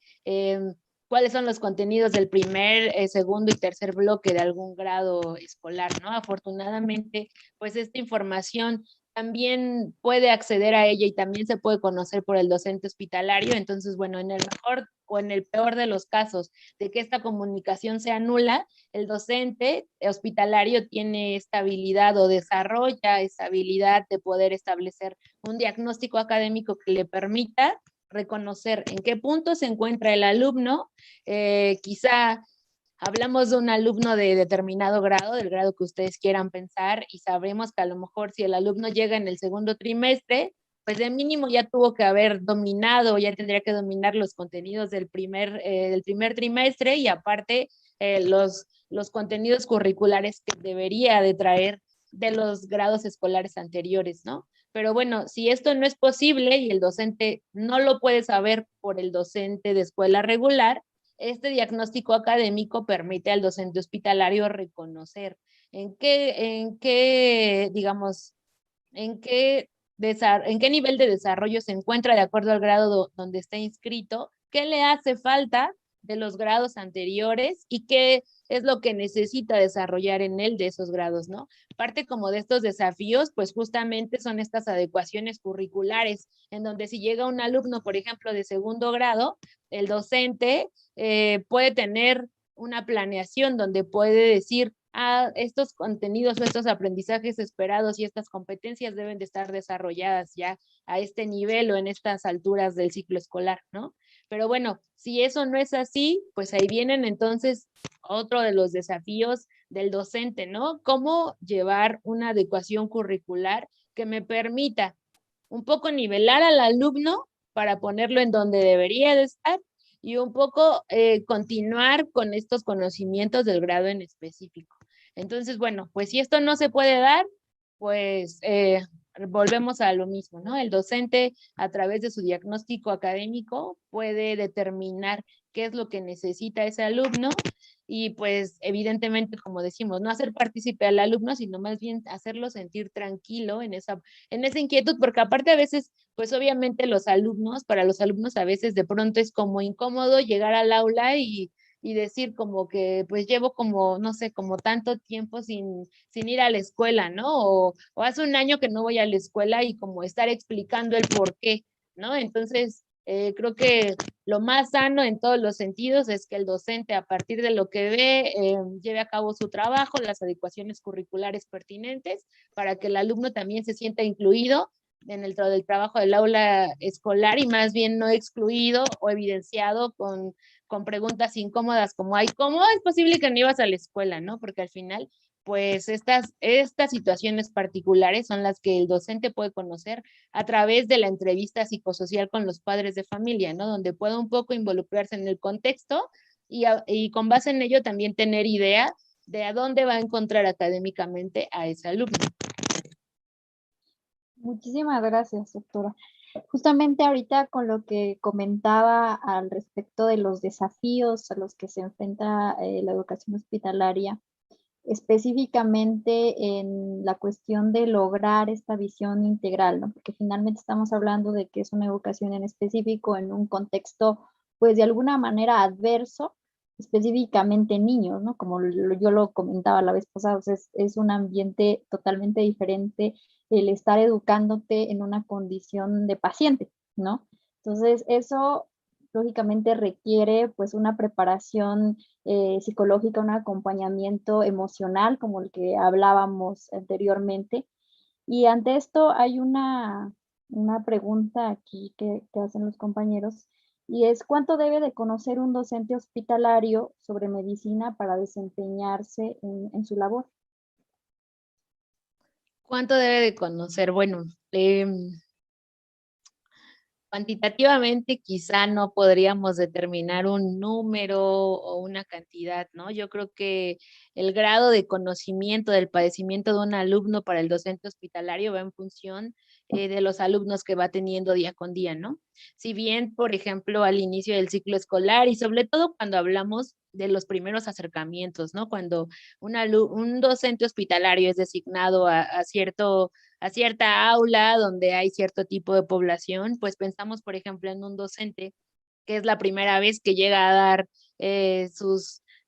cuáles son los contenidos del primer, segundo y tercer bloque de algún grado escolar, ¿no? Afortunadamente, pues esta información también puede acceder a ella y también se puede conocer por el docente hospitalario. Entonces, bueno, en el mejor o en el peor de los casos de que esta comunicación sea nula, el docente hospitalario tiene esta habilidad o desarrolla esa habilidad de poder establecer un diagnóstico académico que le permita reconocer en qué punto se encuentra el alumno, quizá hablamos de un alumno de determinado grado, del grado que ustedes quieran pensar, y sabremos que a lo mejor si el alumno llega en el segundo trimestre, pues de mínimo ya tuvo que haber dominado, ya tendría que dominar los contenidos del primer trimestre, y aparte los contenidos curriculares que debería de traer de los grados escolares anteriores, ¿no? Pero bueno, si esto no es posible y el docente no lo puede saber por el docente de escuela regular, este diagnóstico académico permite al docente hospitalario reconocer digamos, en qué, en qué nivel de desarrollo se encuentra de acuerdo al grado donde está inscrito, qué le hace falta de los grados anteriores y qué es lo que necesita desarrollar en él de esos grados, ¿no? Parte como de estos desafíos, pues justamente son estas adecuaciones curriculares, en donde si llega un alumno, por ejemplo, de segundo grado, el docente puede tener una planeación donde puede decir, estos contenidos o estos aprendizajes esperados y estas competencias deben de estar desarrolladas ya a este nivel o en estas alturas del ciclo escolar, ¿no? Pero bueno, si eso no es así, pues ahí vienen entonces otro de los desafíos del docente, ¿no? Cómo llevar una adecuación curricular que me permita un poco nivelar al alumno para ponerlo en donde debería de estar, y un poco continuar con estos conocimientos del grado en específico. Entonces, bueno, pues si esto no se puede dar, pues volvemos a lo mismo, ¿no? El docente, a través de su diagnóstico académico, puede determinar qué es lo que necesita ese alumno, y pues evidentemente, como decimos, no hacer partícipe al alumno, sino más bien hacerlo sentir tranquilo en esa inquietud, porque aparte a veces, pues obviamente para los alumnos a veces de pronto es como incómodo llegar al aula y decir como que pues llevo como, no sé, como tanto tiempo sin ir a la escuela, ¿no? O hace un año que no voy a la escuela, y como estar explicando el por qué, ¿no? Entonces, creo que lo más sano en todos los sentidos es que el docente, a partir de lo que ve, lleve a cabo su trabajo, las adecuaciones curriculares pertinentes, para que el alumno también se sienta incluido dentro del trabajo del aula escolar y más bien no excluido o evidenciado con preguntas incómodas como, ay, ¿cómo es posible que no ibas a la escuela, no? Porque al final, pues estas situaciones particulares son las que el docente puede conocer a través de la entrevista psicosocial con los padres de familia, ¿no? Donde puede un poco involucrarse en el contexto y con base en ello también tener idea de a dónde va a encontrar académicamente a ese alumno. Muchísimas gracias, doctora. Justamente ahorita con lo que comentaba al respecto de los desafíos a los que se enfrenta la educación hospitalaria, específicamente en la cuestión de lograr esta visión integral, ¿no? Porque finalmente estamos hablando de que es una educación en específico en un contexto, pues de alguna manera adverso, específicamente en niños, ¿no? Como yo lo comentaba la vez pasada, o sea, es un ambiente totalmente diferente el estar educándote en una condición de paciente, ¿no? Entonces, eso lógicamente requiere pues una preparación psicológica, un acompañamiento emocional, como el que hablábamos anteriormente. Y ante esto hay una pregunta aquí que hacen los compañeros, y es ¿cuánto debe de conocer un docente hospitalario sobre medicina para desempeñarse en su labor? ¿Cuánto debe de conocer? Bueno, cuantitativamente quizá no podríamos determinar un número o una cantidad, ¿no? Yo creo que el grado de conocimiento del padecimiento de un alumno para el docente hospitalario va en función de los alumnos que va teniendo día con día, ¿no? Si bien, por ejemplo, al inicio del ciclo escolar y sobre todo cuando hablamos de los primeros acercamientos, ¿no? Cuando un docente hospitalario es designado a cierta aula donde hay cierto tipo de población, pues pensamos, por ejemplo, en un docente que es la primera vez que llega a dar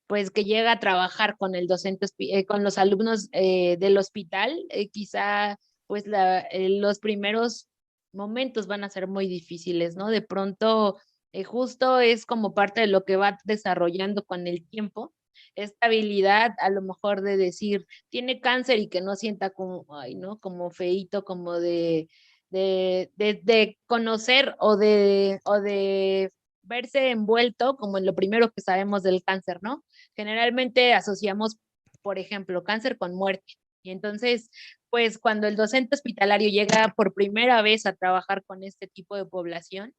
pues que llega a trabajar con el docente, con los alumnos del hospital, quizá pues los primeros momentos van a ser muy difíciles, ¿no? De pronto, justo es como parte de lo que va desarrollando con el tiempo, esta habilidad a lo mejor de decir, tiene cáncer y que no sienta como, ay, ¿no? Como feíto, como de conocer o de verse envuelto como en lo primero que sabemos del cáncer, ¿no? Generalmente asociamos, por ejemplo, cáncer con muerte. Y entonces, pues cuando el docente hospitalario llega por primera vez a trabajar con este tipo de población,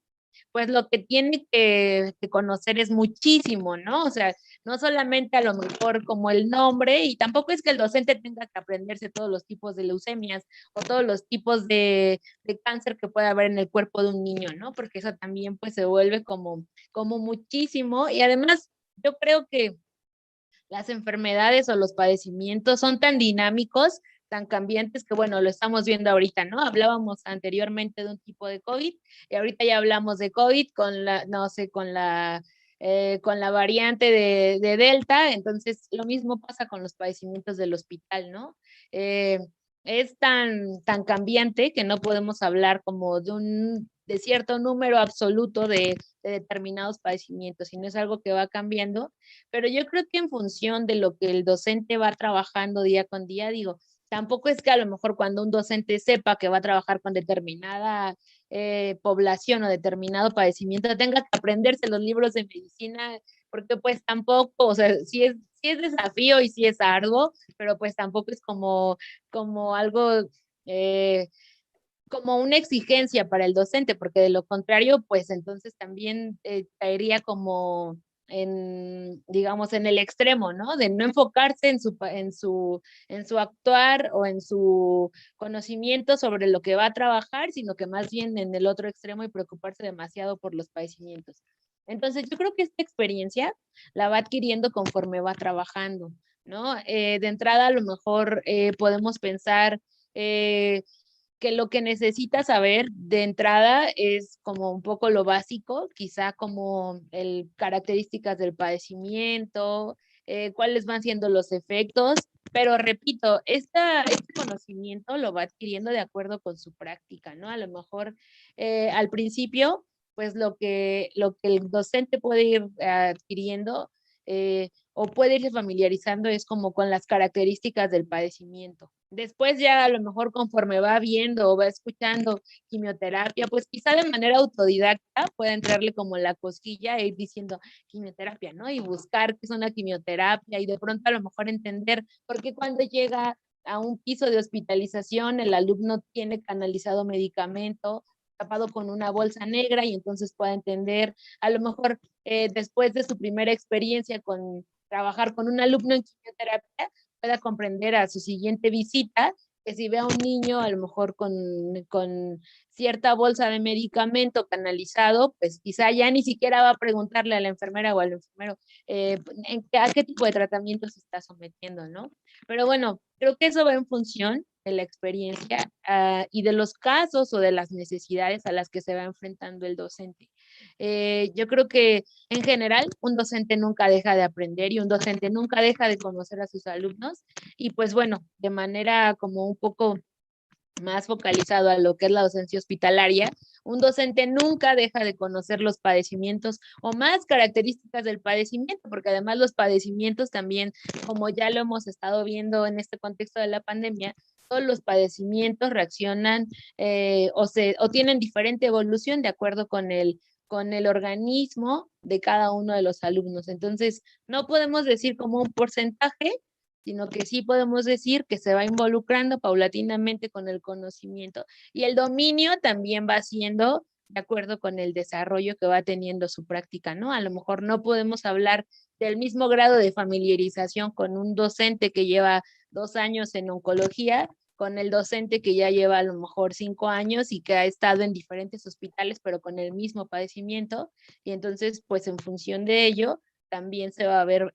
pues lo que tiene que conocer es muchísimo, ¿no? O sea, no solamente a lo mejor como el nombre, y tampoco es que el docente tenga que aprenderse todos los tipos de leucemias o todos los tipos de cáncer que puede haber en el cuerpo de un niño, ¿no? Porque eso también pues se vuelve como muchísimo, y además yo creo que las enfermedades o los padecimientos son tan dinámicos, tan cambiantes que, bueno, lo estamos viendo ahorita, ¿no? Hablábamos anteriormente de un tipo de COVID y ahorita ya hablamos de COVID con la, no sé, con la variante de Delta, entonces lo mismo pasa con los padecimientos del hospital, ¿no? Eh, es tan cambiante que no podemos hablar como de cierto número absoluto de determinados padecimientos, sino es algo que va cambiando, pero yo creo que en función de lo que el docente va trabajando día con día, digo, tampoco es que a lo mejor cuando un docente sepa que va a trabajar con determinada población o determinado padecimiento, tenga que aprenderse los libros de medicina, porque pues tampoco, o sea, sí es desafío y sí es arduo, pero pues tampoco es como algo... Eh, como una exigencia para el docente, porque de lo contrario, pues entonces también caería como digamos, en el extremo, ¿no? De no enfocarse en su actuar o en su conocimiento sobre lo que va a trabajar, sino que más bien en el otro extremo y preocuparse demasiado por los padecimientos. Entonces, yo creo que esta experiencia la va adquiriendo conforme va trabajando, ¿no? De entrada, a lo mejor podemos pensar que lo que necesitas saber de entrada es como un poco lo básico, quizá como características del padecimiento, cuáles van siendo los efectos, pero repito, este conocimiento lo va adquiriendo de acuerdo con su práctica, ¿no? A lo mejor al principio, pues lo que el docente puede ir adquiriendo o puede irse familiarizando es como con las características del padecimiento. Después ya a lo mejor conforme va viendo o va escuchando quimioterapia, pues quizá de manera autodidacta pueda entrarle como la cosquilla e ir diciendo quimioterapia, ¿no? Y buscar qué es una quimioterapia y de pronto a lo mejor entender por qué cuando llega a un piso de hospitalización el alumno tiene canalizado medicamento tapado con una bolsa negra y entonces pueda entender a lo mejor después de su primera experiencia con trabajar con un alumno en quimioterapia, pueda comprender a su siguiente visita que si ve a un niño a lo mejor con cierta bolsa de medicamento canalizado, pues quizá ya ni siquiera va a preguntarle a la enfermera o al enfermero a qué tipo de tratamiento se está sometiendo, ¿no? Pero bueno, creo que eso va en función de la experiencia y de los casos o de las necesidades a las que se va enfrentando el docente. Yo creo que en general un docente nunca deja de aprender y un docente nunca deja de conocer a sus alumnos y pues bueno, de manera como un poco más focalizado a lo que es la docencia hospitalaria, un docente nunca deja de conocer los padecimientos o más características del padecimiento, porque además los padecimientos también, como ya lo hemos estado viendo en este contexto de la pandemia, todos los padecimientos reaccionan o tienen diferente evolución de acuerdo con el organismo de cada uno de los alumnos. Entonces, no podemos decir como un porcentaje, sino que sí podemos decir que se va involucrando paulatinamente con el conocimiento y el dominio también va siendo de acuerdo con el desarrollo que va teniendo su práctica, ¿no? A lo mejor no podemos hablar del mismo grado de familiarización con un docente que lleva 2 años en oncología, con el docente que ya lleva a lo mejor 5 años y que ha estado en diferentes hospitales, pero con el mismo padecimiento. Y entonces, pues en función de ello, también se va a ver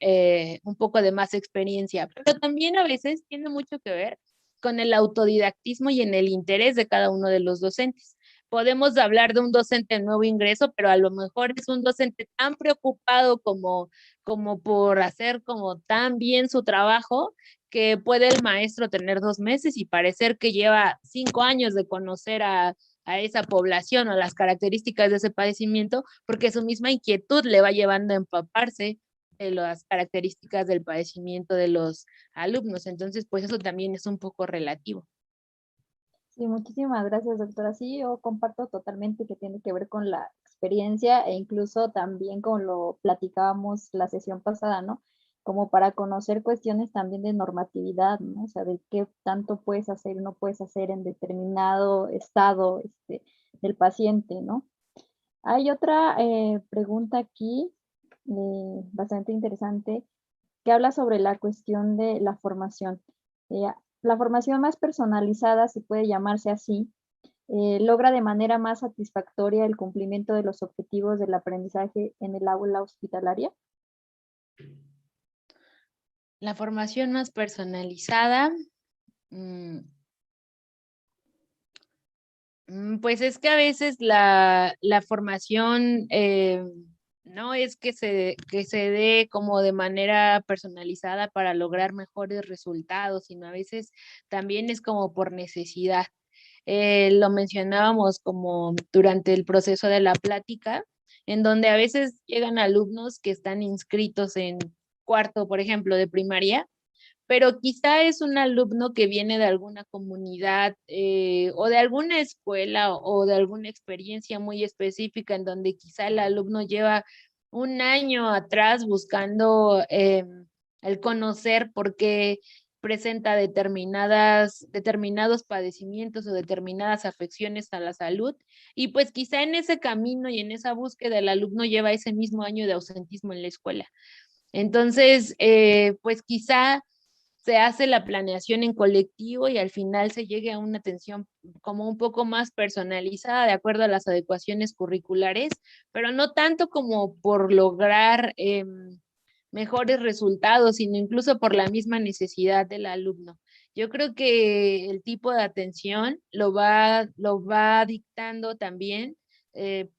un poco de más experiencia, pero también a veces tiene mucho que ver con el autodidactismo y en el interés de cada uno de los docentes. Podemos hablar de un docente de nuevo ingreso, pero a lo mejor es un docente tan preocupado como por hacer como tan bien su trabajo que puede el maestro tener 2 meses y parecer que lleva 5 años de conocer a esa población o las características de ese padecimiento, porque su misma inquietud le va llevando a empaparse de las características del padecimiento de los alumnos. Entonces, pues eso también es un poco relativo. Sí, muchísimas gracias, doctora. Sí, yo comparto totalmente que tiene que ver con la experiencia e incluso también con lo platicábamos la sesión pasada, ¿no? Como para conocer cuestiones también de normatividad, ¿no? O sea, de qué tanto puedes hacer y no puedes hacer en determinado estado del paciente, ¿no? Hay otra pregunta aquí, bastante interesante, que habla sobre la cuestión de la formación. La formación más personalizada, si puede llamarse así, logra de manera más satisfactoria el cumplimiento de los objetivos del aprendizaje en el aula hospitalaria. La formación más personalizada, mm, pues es que a veces la formación no es que se dé como de manera personalizada para lograr mejores resultados, sino a veces también es como por necesidad. Lo mencionábamos como durante el proceso de la plática, en donde a veces llegan alumnos que están inscritos en cuarto, por ejemplo, de primaria, pero quizá es un alumno que viene de alguna comunidad o de alguna escuela o de alguna experiencia muy específica en donde quizá el alumno lleva un año atrás buscando el conocer por qué presenta determinados padecimientos o determinadas afecciones a la salud. Y pues quizá en ese camino y en esa búsqueda el alumno lleva ese mismo año de ausentismo en la escuela. Entonces, pues quizá se hace la planeación en colectivo y al final se llegue a una atención como un poco más personalizada de acuerdo a las adecuaciones curriculares, pero no tanto como por lograr mejores resultados, sino incluso por la misma necesidad del alumno. Yo creo que el tipo de atención lo va dictando también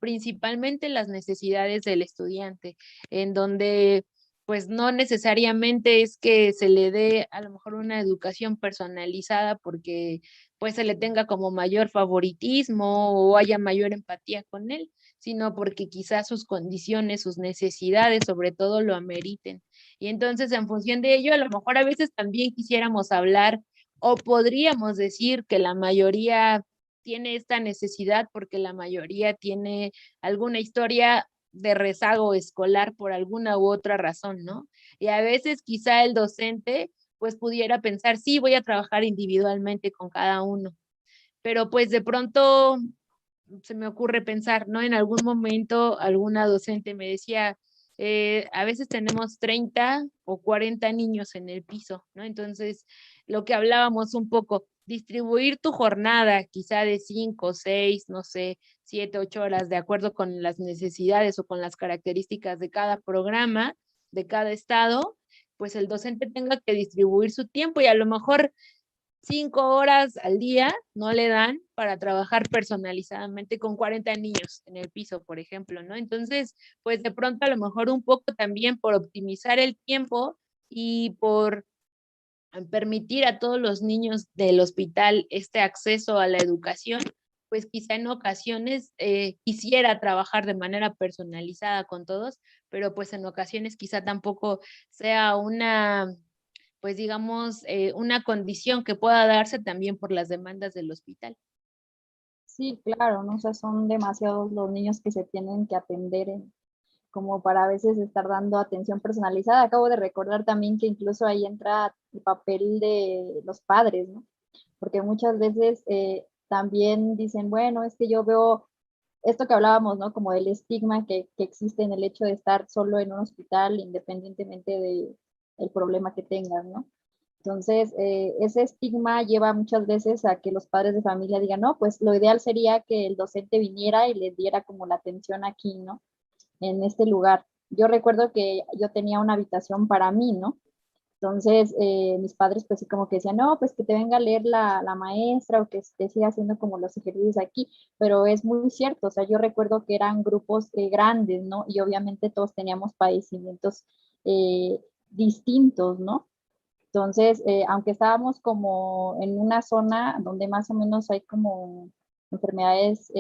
principalmente las necesidades del estudiante, en donde pues no necesariamente es que se le dé a lo mejor una educación personalizada porque pues se le tenga como mayor favoritismo o haya mayor empatía con él, sino porque quizás sus condiciones, sus necesidades, sobre todo, lo ameriten. Y entonces, en función de ello, a lo mejor a veces también quisiéramos hablar o podríamos decir que la mayoría tiene esta necesidad porque la mayoría tiene alguna historia de rezago escolar por alguna u otra razón, ¿no? Y a veces quizá el docente pues pudiera pensar, sí, voy a trabajar individualmente con cada uno, pero pues de pronto se me ocurre pensar, ¿no? En algún momento alguna docente me decía, a veces tenemos 30 o 40 niños en el piso, ¿no? Entonces, lo que hablábamos un poco, distribuir tu jornada quizá de 5, 6, no sé, 7, 8 horas, de acuerdo con las necesidades o con las características de cada programa, de cada estado, pues el docente tenga que distribuir su tiempo y a lo mejor 5 horas al día no le dan para trabajar personalizadamente con 40 niños en el piso, por ejemplo, ¿no? Entonces, pues de pronto a lo mejor un poco también por optimizar el tiempo y por permitir a todos los niños del hospital este acceso a la educación, pues quizá en ocasiones quisiera trabajar de manera personalizada con todos, pero pues en ocasiones quizá tampoco sea una pues digamos, una condición que pueda darse también por las demandas del hospital. Sí, claro, ¿no? O sea, son demasiados los niños que se tienen que atender como para a veces estar dando atención personalizada. Acabo de recordar también que incluso ahí entra el papel de los padres, ¿no? Porque muchas veces también dicen, bueno, es que yo veo esto que hablábamos, ¿no? Como el estigma que existe en el hecho de estar solo en un hospital, independientemente del problema que tengas, ¿no? Entonces, ese estigma lleva muchas veces a que los padres de familia digan, no, pues lo ideal sería que el docente viniera y les diera como la atención aquí, ¿no? En este lugar. Yo recuerdo que yo tenía una habitación para mí, ¿no? Entonces, mis padres pues sí como que decían, no, pues que te venga a leer la maestra o que te siga haciendo como los ejercicios aquí, pero es muy cierto, o sea, yo recuerdo que eran grupos grandes, ¿no? Y obviamente todos teníamos padecimientos distintos, ¿no? Entonces, aunque estábamos como en una zona donde más o menos hay como enfermedades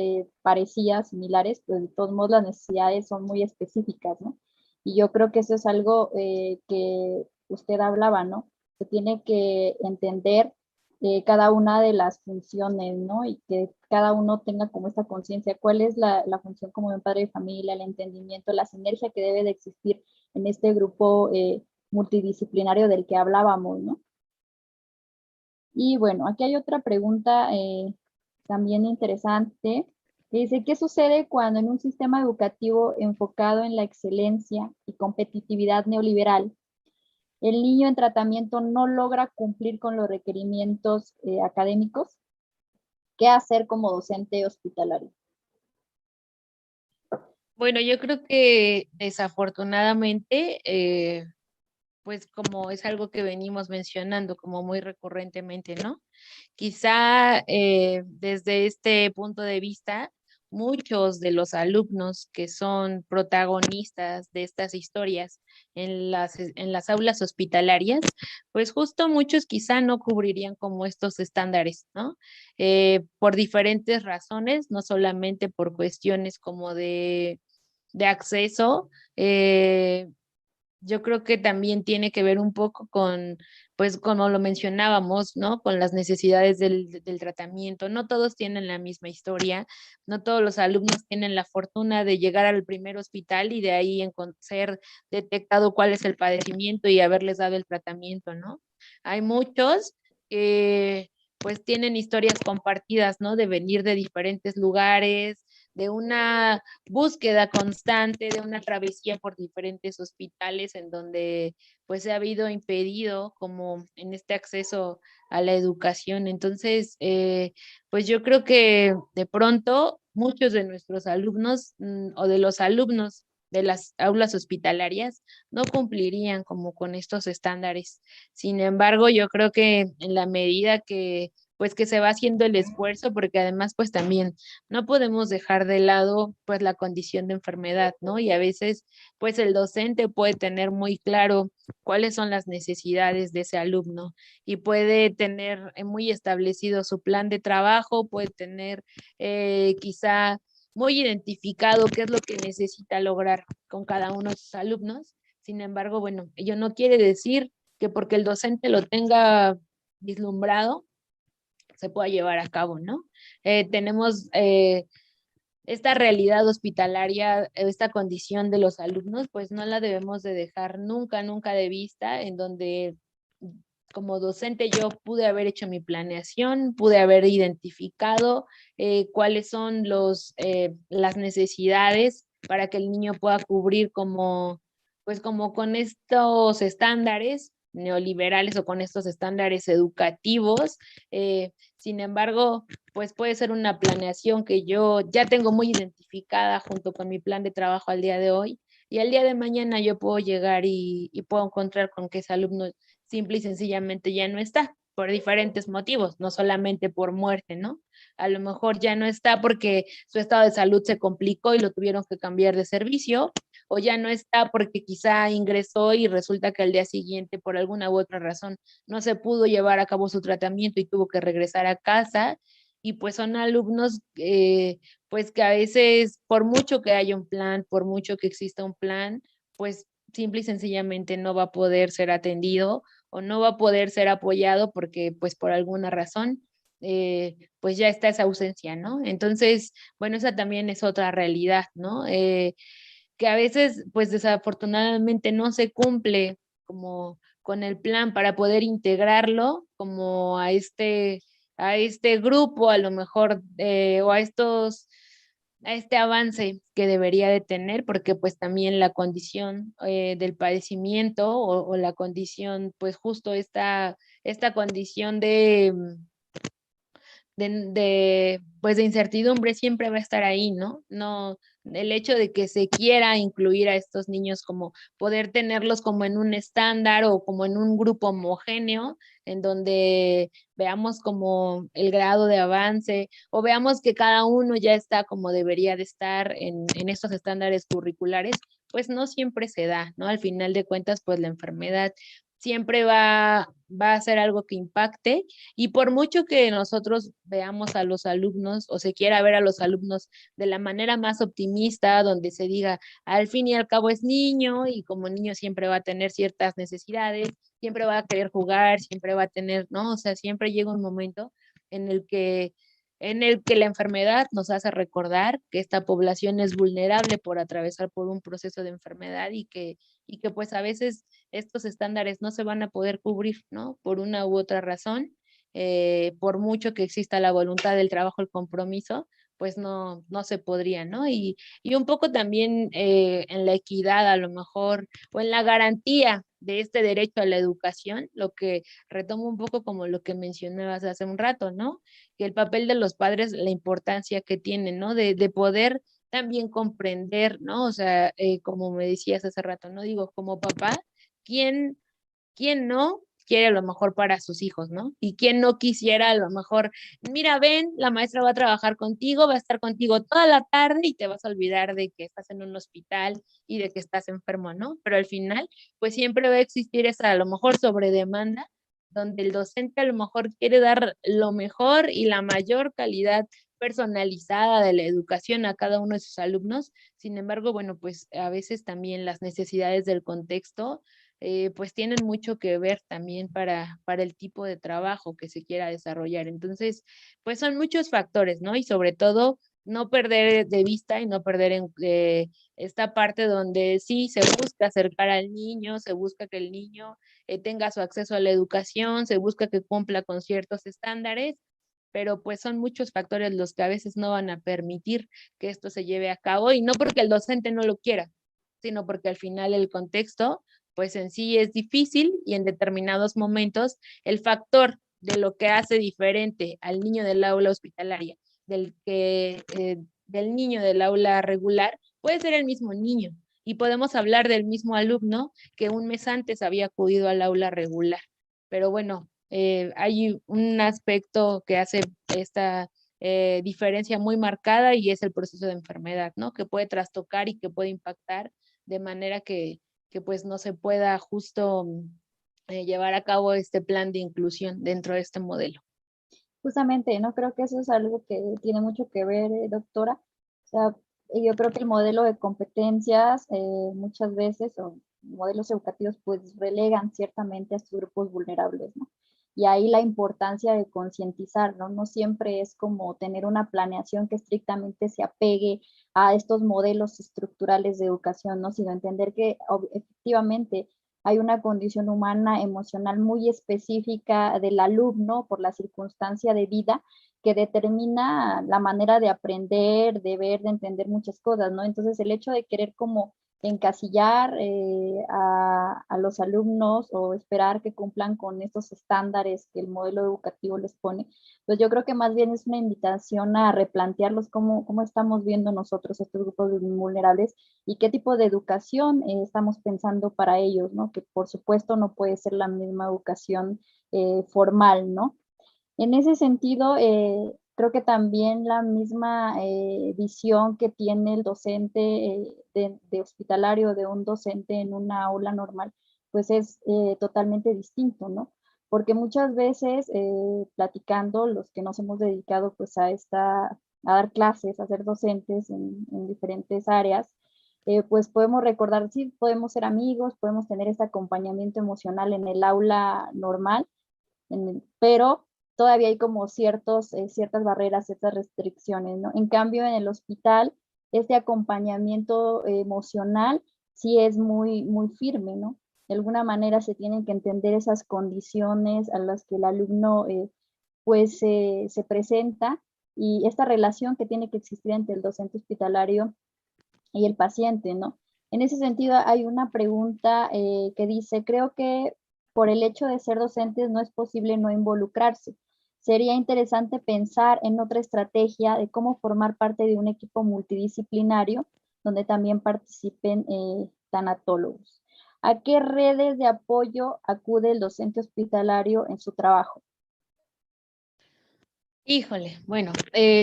parecidas, similares, pues de todos modos las necesidades son muy específicas, ¿no? Y yo creo que eso es algo que usted hablaba, ¿no? Se tiene que entender cada una de las funciones, ¿no? Y que cada uno tenga como esta conciencia, cuál es la función como de un padre de familia, el entendimiento, la sinergia que debe de existir en este grupo multidisciplinario del que hablábamos, ¿no? Y bueno, aquí hay otra pregunta también interesante, que dice, ¿qué sucede cuando en un sistema educativo enfocado en la excelencia y competitividad neoliberal, el niño en tratamiento no logra cumplir con los requerimientos académicos? ¿Qué hacer como docente hospitalario? Bueno, yo creo que desafortunadamente, pues como es algo que venimos mencionando como muy recurrentemente, ¿no? Quizá desde este punto de vista, muchos de los alumnos que son protagonistas de estas historias en las aulas hospitalarias, pues justo muchos quizá no cubrirían como estos estándares, ¿no? Por diferentes razones, no solamente por cuestiones como de acceso, yo creo que también tiene que ver un poco con, pues como lo mencionábamos, ¿no? Con las necesidades del tratamiento. No todos tienen la misma historia, no todos los alumnos tienen la fortuna de llegar al primer hospital y de ahí ser detectado cuál es el padecimiento y haberles dado el tratamiento, ¿no? Hay muchos que pues tienen historias compartidas, ¿no? De venir de diferentes lugares, de una búsqueda constante de una travesía por diferentes hospitales en donde pues se ha habido impedido como en este acceso a la educación. Entonces, pues yo creo que de pronto muchos de nuestros alumnos o de los alumnos de las aulas hospitalarias no cumplirían como con estos estándares. Sin embargo, yo creo que en la medida que pues que se va haciendo el esfuerzo, porque además pues también no podemos dejar de lado pues la condición de enfermedad, ¿no? Y a veces pues el docente puede tener muy claro cuáles son las necesidades de ese alumno y puede tener muy establecido su plan de trabajo, puede tener quizá muy identificado qué es lo que necesita lograr con cada uno de sus alumnos. Sin embargo, bueno, ello no quiere decir que porque el docente lo tenga vislumbrado, se pueda llevar a cabo, ¿no? Tenemos esta realidad hospitalaria, esta condición de los alumnos, pues no la debemos de dejar nunca, nunca de vista, en donde como docente yo pude haber hecho mi planeación, pude haber identificado cuáles son las necesidades para que el niño pueda cubrir como, pues como con estos estándares neoliberales o con estos estándares educativos. Sin embargo, pues puede ser una planeación que yo ya tengo muy identificada junto con mi plan de trabajo al día de hoy, y al día de mañana yo puedo llegar y puedo encontrar con que ese alumno simple y sencillamente ya no está por diferentes motivos, no solamente por muerte, ¿no? A lo mejor ya no está porque su estado de salud se complicó y lo tuvieron que cambiar de servicio, o ya no está porque quizá ingresó y resulta que al día siguiente por alguna u otra razón no se pudo llevar a cabo su tratamiento y tuvo que regresar a casa. Y pues son alumnos pues que a veces por mucho que haya un plan, por mucho que exista un plan, pues simple y sencillamente no va a poder ser atendido o no va a poder ser apoyado porque pues por alguna razón pues ya está esa ausencia, ¿no? Entonces, bueno, esa también es otra realidad, ¿no? Que a veces pues desafortunadamente no se cumple como con el plan para poder integrarlo como a este grupo a lo mejor o a este avance que debería de tener, porque pues también la condición del padecimiento o la condición, pues justo esta condición pues de incertidumbre siempre va a estar ahí, ¿no? No, el hecho de que se quiera incluir a estos niños como poder tenerlos como en un estándar o como en un grupo homogéneo, en donde veamos como el grado de avance o veamos que cada uno ya está como debería de estar en estos estándares curriculares, pues no siempre se da, ¿no? Al final de cuentas, pues la enfermedad siempre va a ser algo que impacte, y por mucho que nosotros veamos a los alumnos o se quiera ver a los alumnos de la manera más optimista, donde se diga, al fin y al cabo es niño y como niño siempre va a tener ciertas necesidades, siempre va a querer jugar, siempre va a tener, ¿no? O sea, siempre llega un momento en el que la enfermedad nos hace recordar que esta población es vulnerable por atravesar por un proceso de enfermedad y que pues a veces estos estándares no se van a poder cubrir, ¿no? Por una u otra razón, por mucho que exista la voluntad del trabajo, el compromiso, pues no se podría, ¿no? Y un poco también en la equidad a lo mejor, o en la garantía de este derecho a la educación, lo que retomo un poco como lo que mencionabas hace un rato, ¿no? Que el papel de los padres, la importancia que tienen, ¿no? De poder también comprender, ¿no? O sea, como me decías hace rato, ¿no? Digo, como papá, ¿quién, quién no quiere lo mejor para sus hijos, ¿no? Y quién no quisiera a lo mejor, mira, ven, la maestra va a trabajar contigo, va a estar contigo toda la tarde y te vas a olvidar de que estás en un hospital y de que estás enfermo, ¿no? Pero al final, pues siempre va a existir esa a lo mejor sobredemanda, donde el docente a lo mejor quiere dar lo mejor y la mayor calidad personalizada de la educación a cada uno de sus alumnos. Sin embargo, bueno, pues a veces también las necesidades del contexto pues tienen mucho que ver también para el tipo de trabajo que se quiera desarrollar. Entonces, pues son muchos factores, ¿no? Y sobre todo, no perder de vista y no perder esta parte donde sí se busca acercar al niño, se busca que el niño tenga su acceso a la educación, se busca que cumpla con ciertos estándares, pero pues son muchos factores los que a veces no van a permitir que esto se lleve a cabo, y no porque el docente no lo quiera, sino porque al final el contexto pues en sí es difícil, y en determinados momentos el factor de lo que hace diferente al niño del aula hospitalaria del niño del aula regular puede ser el mismo niño, y podemos hablar del mismo alumno que un mes antes había acudido al aula regular. Pero bueno, hay un aspecto que hace esta diferencia muy marcada, y es el proceso de enfermedad, ¿no? Que puede trastocar y que puede impactar de manera que pues no se pueda justo llevar a cabo este plan de inclusión dentro de este modelo. Justamente, ¿no? Creo que eso es algo que tiene mucho que ver, doctora, O sea, yo creo que el modelo de competencias muchas veces, o modelos educativos, pues relegan ciertamente a estos grupos vulnerables, ¿no? Y ahí la importancia de concientizar, ¿no? No siempre es como tener una planeación que estrictamente se apegue a estos modelos estructurales de educación, ¿no? Sino entender que efectivamente hay una condición humana emocional muy específica del alumno por la circunstancia de vida que determina la manera de aprender, de ver, de entender muchas cosas, ¿no? Entonces el hecho de querer como encasillar a los alumnos o esperar que cumplan con estos estándares que el modelo educativo les pone, pues yo creo que más bien es una invitación a replantearlos cómo estamos viendo nosotros estos grupos vulnerables y qué tipo de educación estamos pensando para ellos, ¿no? Que por supuesto no puede ser la misma educación formal, ¿no? En ese sentido, creo que también la misma visión que tiene el docente de hospitalario de un docente en una aula normal, pues es totalmente distinto, ¿no? Porque muchas veces platicando, los que nos hemos dedicado pues a dar clases, a ser docentes en diferentes áreas, pues podemos recordar, sí, podemos ser amigos, podemos tener este acompañamiento emocional en el aula normal, pero todavía hay como ciertas barreras, ciertas restricciones, ¿no? En cambio, en el hospital, este acompañamiento emocional sí es muy firme, ¿no? De alguna manera se tienen que entender esas condiciones a las que el alumno pues se presenta y esta relación que tiene que existir entre el docente hospitalario y el paciente, ¿no? En ese sentido, hay una pregunta que dice, creo que por el hecho de ser docentes no es posible no involucrarse. Sería interesante pensar en otra estrategia de cómo formar parte de un equipo multidisciplinario donde también participen tanatólogos. ¿A qué redes de apoyo acude el docente hospitalario en su trabajo? Híjole, bueno,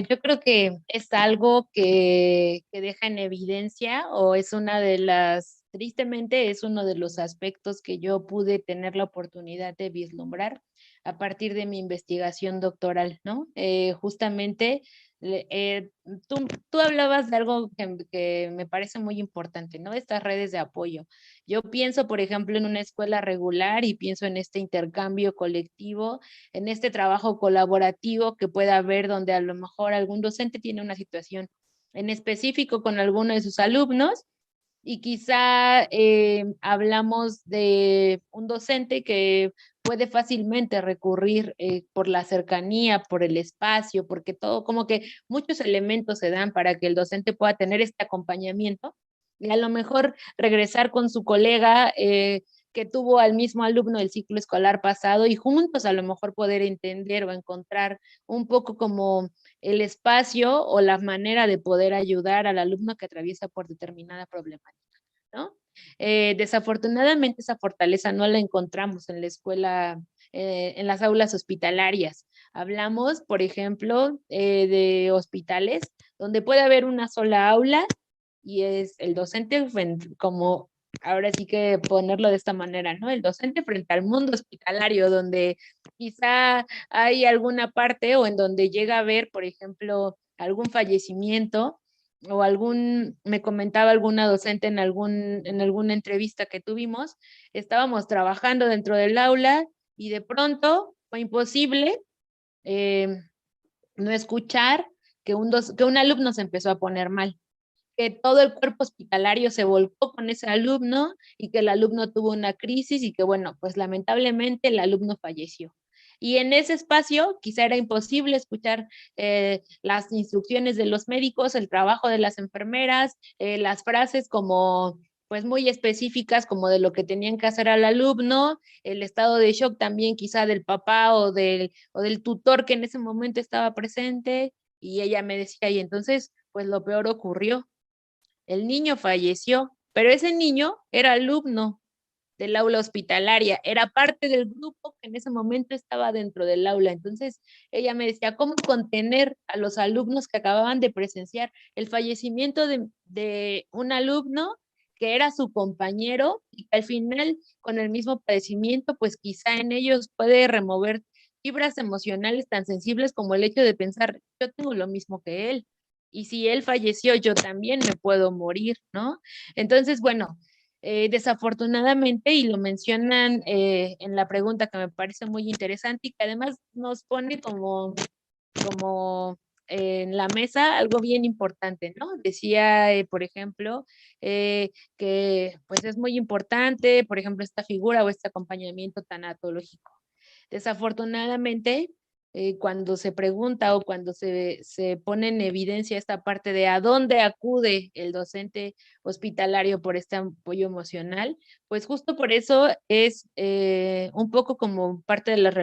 yo creo que es algo que deja en evidencia o es una de las, tristemente es uno de los aspectos que yo pude tener la oportunidad de vislumbrar a partir de mi investigación doctoral, ¿no? Justamente, le- eh, tú hablabas de algo que me parece muy importante, ¿no? Estas redes de apoyo. Yo pienso, por ejemplo, en una escuela regular y pienso en este intercambio colectivo, en este trabajo colaborativo que pueda haber donde a lo mejor algún docente tiene una situación en específico con alguno de sus alumnos y quizá hablamos de un docente que puede fácilmente recurrir por la cercanía, por el espacio, porque todo, como que muchos elementos se dan para que el docente pueda tener este acompañamiento y a lo mejor regresar con su colega que tuvo al mismo alumno del ciclo escolar pasado y juntos a lo mejor poder entender o encontrar un poco como el espacio o la manera de poder ayudar al alumno que atraviesa por determinada problemática, ¿no? Desafortunadamente esa fortaleza no la encontramos en la escuela, en las aulas hospitalarias. Hablamos, por ejemplo, de hospitales donde puede haber una sola aula y es el docente como, ahora sí que ponerlo de esta manera, ¿no? El docente frente al mundo hospitalario, donde quizá hay alguna parte o en donde llega a haber, por ejemplo, algún fallecimiento o me comentaba alguna docente en alguna entrevista que tuvimos, estábamos trabajando dentro del aula y de pronto fue imposible eh, no escuchar que un alumno se empezó a poner mal, que todo el cuerpo hospitalario se volcó con ese alumno y que el alumno tuvo una crisis y que, bueno, pues lamentablemente el alumno falleció. Y en ese espacio quizá era imposible escuchar las instrucciones de los médicos, el trabajo de las enfermeras, las frases como pues muy específicas como de lo que tenían que hacer al alumno, el estado de shock también quizá del papá o del tutor que en ese momento estaba presente. Y ella me decía, y entonces, pues lo peor ocurrió, el niño falleció, pero ese niño era alumno del aula hospitalaria, era parte del grupo que en ese momento estaba dentro del aula. Entonces, ella me decía, ¿cómo contener a los alumnos que acababan de presenciar el fallecimiento de un alumno que era su compañero y que al final, con el mismo padecimiento, pues quizá en ellos puede remover fibras emocionales tan sensibles como el hecho de pensar, yo tengo lo mismo que él y si él falleció, yo también me puedo morir, ¿no? Entonces, bueno, desafortunadamente, y lo mencionan en la pregunta que me parece muy interesante y que además nos pone como en la mesa algo bien importante, ¿no? Decía, por ejemplo, que pues es muy importante, por ejemplo, esta figura o este acompañamiento tanatológico. Desafortunadamente, cuando se pregunta o cuando se pone en evidencia esta parte de a dónde acude el docente hospitalario por este apoyo emocional, pues justo por eso es un poco como parte de las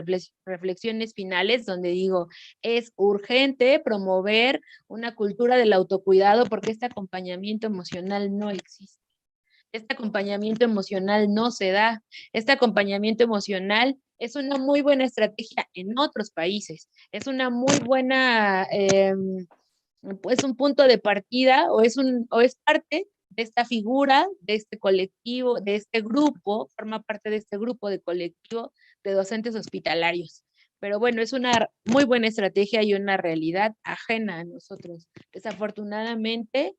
reflexiones finales, donde digo, es urgente promover una cultura del autocuidado porque este acompañamiento emocional no existe. Este acompañamiento emocional no se da. Este acompañamiento emocional es una muy buena estrategia en otros países. Es una muy buena, pues un punto de partida o es parte de esta figura, de este colectivo, de este grupo, forma parte de este grupo de colectivo de docentes hospitalarios. Pero bueno, es una muy buena estrategia y una realidad ajena a nosotros. Desafortunadamente,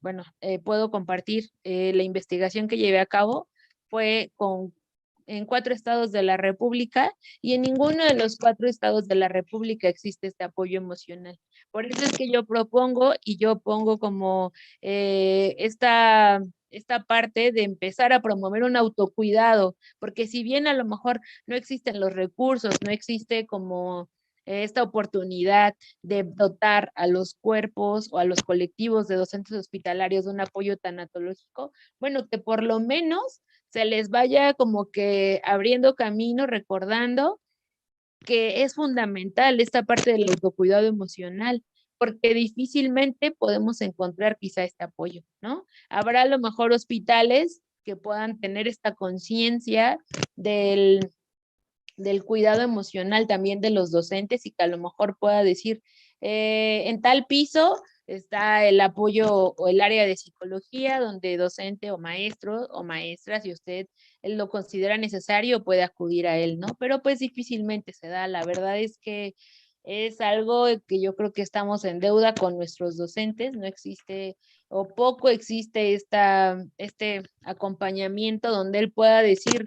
bueno, puedo compartir la investigación que llevé a cabo fue en 4 estados de la República y en ninguno de los 4 estados de la República existe este apoyo emocional. Por eso es que yo propongo y yo pongo como esta parte de empezar a promover un autocuidado, porque si bien a lo mejor no existen los recursos, no existe como esta oportunidad de dotar a los cuerpos o a los colectivos de docentes hospitalarios de un apoyo tanatológico, bueno, que por lo menos se les vaya como que abriendo camino, recordando que es fundamental esta parte del autocuidado emocional, porque difícilmente podemos encontrar quizá este apoyo, ¿no? Habrá a lo mejor hospitales que puedan tener esta conciencia del cuidado emocional también de los docentes y que a lo mejor pueda decir, en tal piso está el apoyo o el área de psicología donde docente o maestro o maestra, si usted lo considera necesario, puede acudir a él, ¿no? Pero pues difícilmente se da. La verdad es que es algo que yo creo que estamos en deuda con nuestros docentes, no existe o poco existe este acompañamiento donde él pueda decir,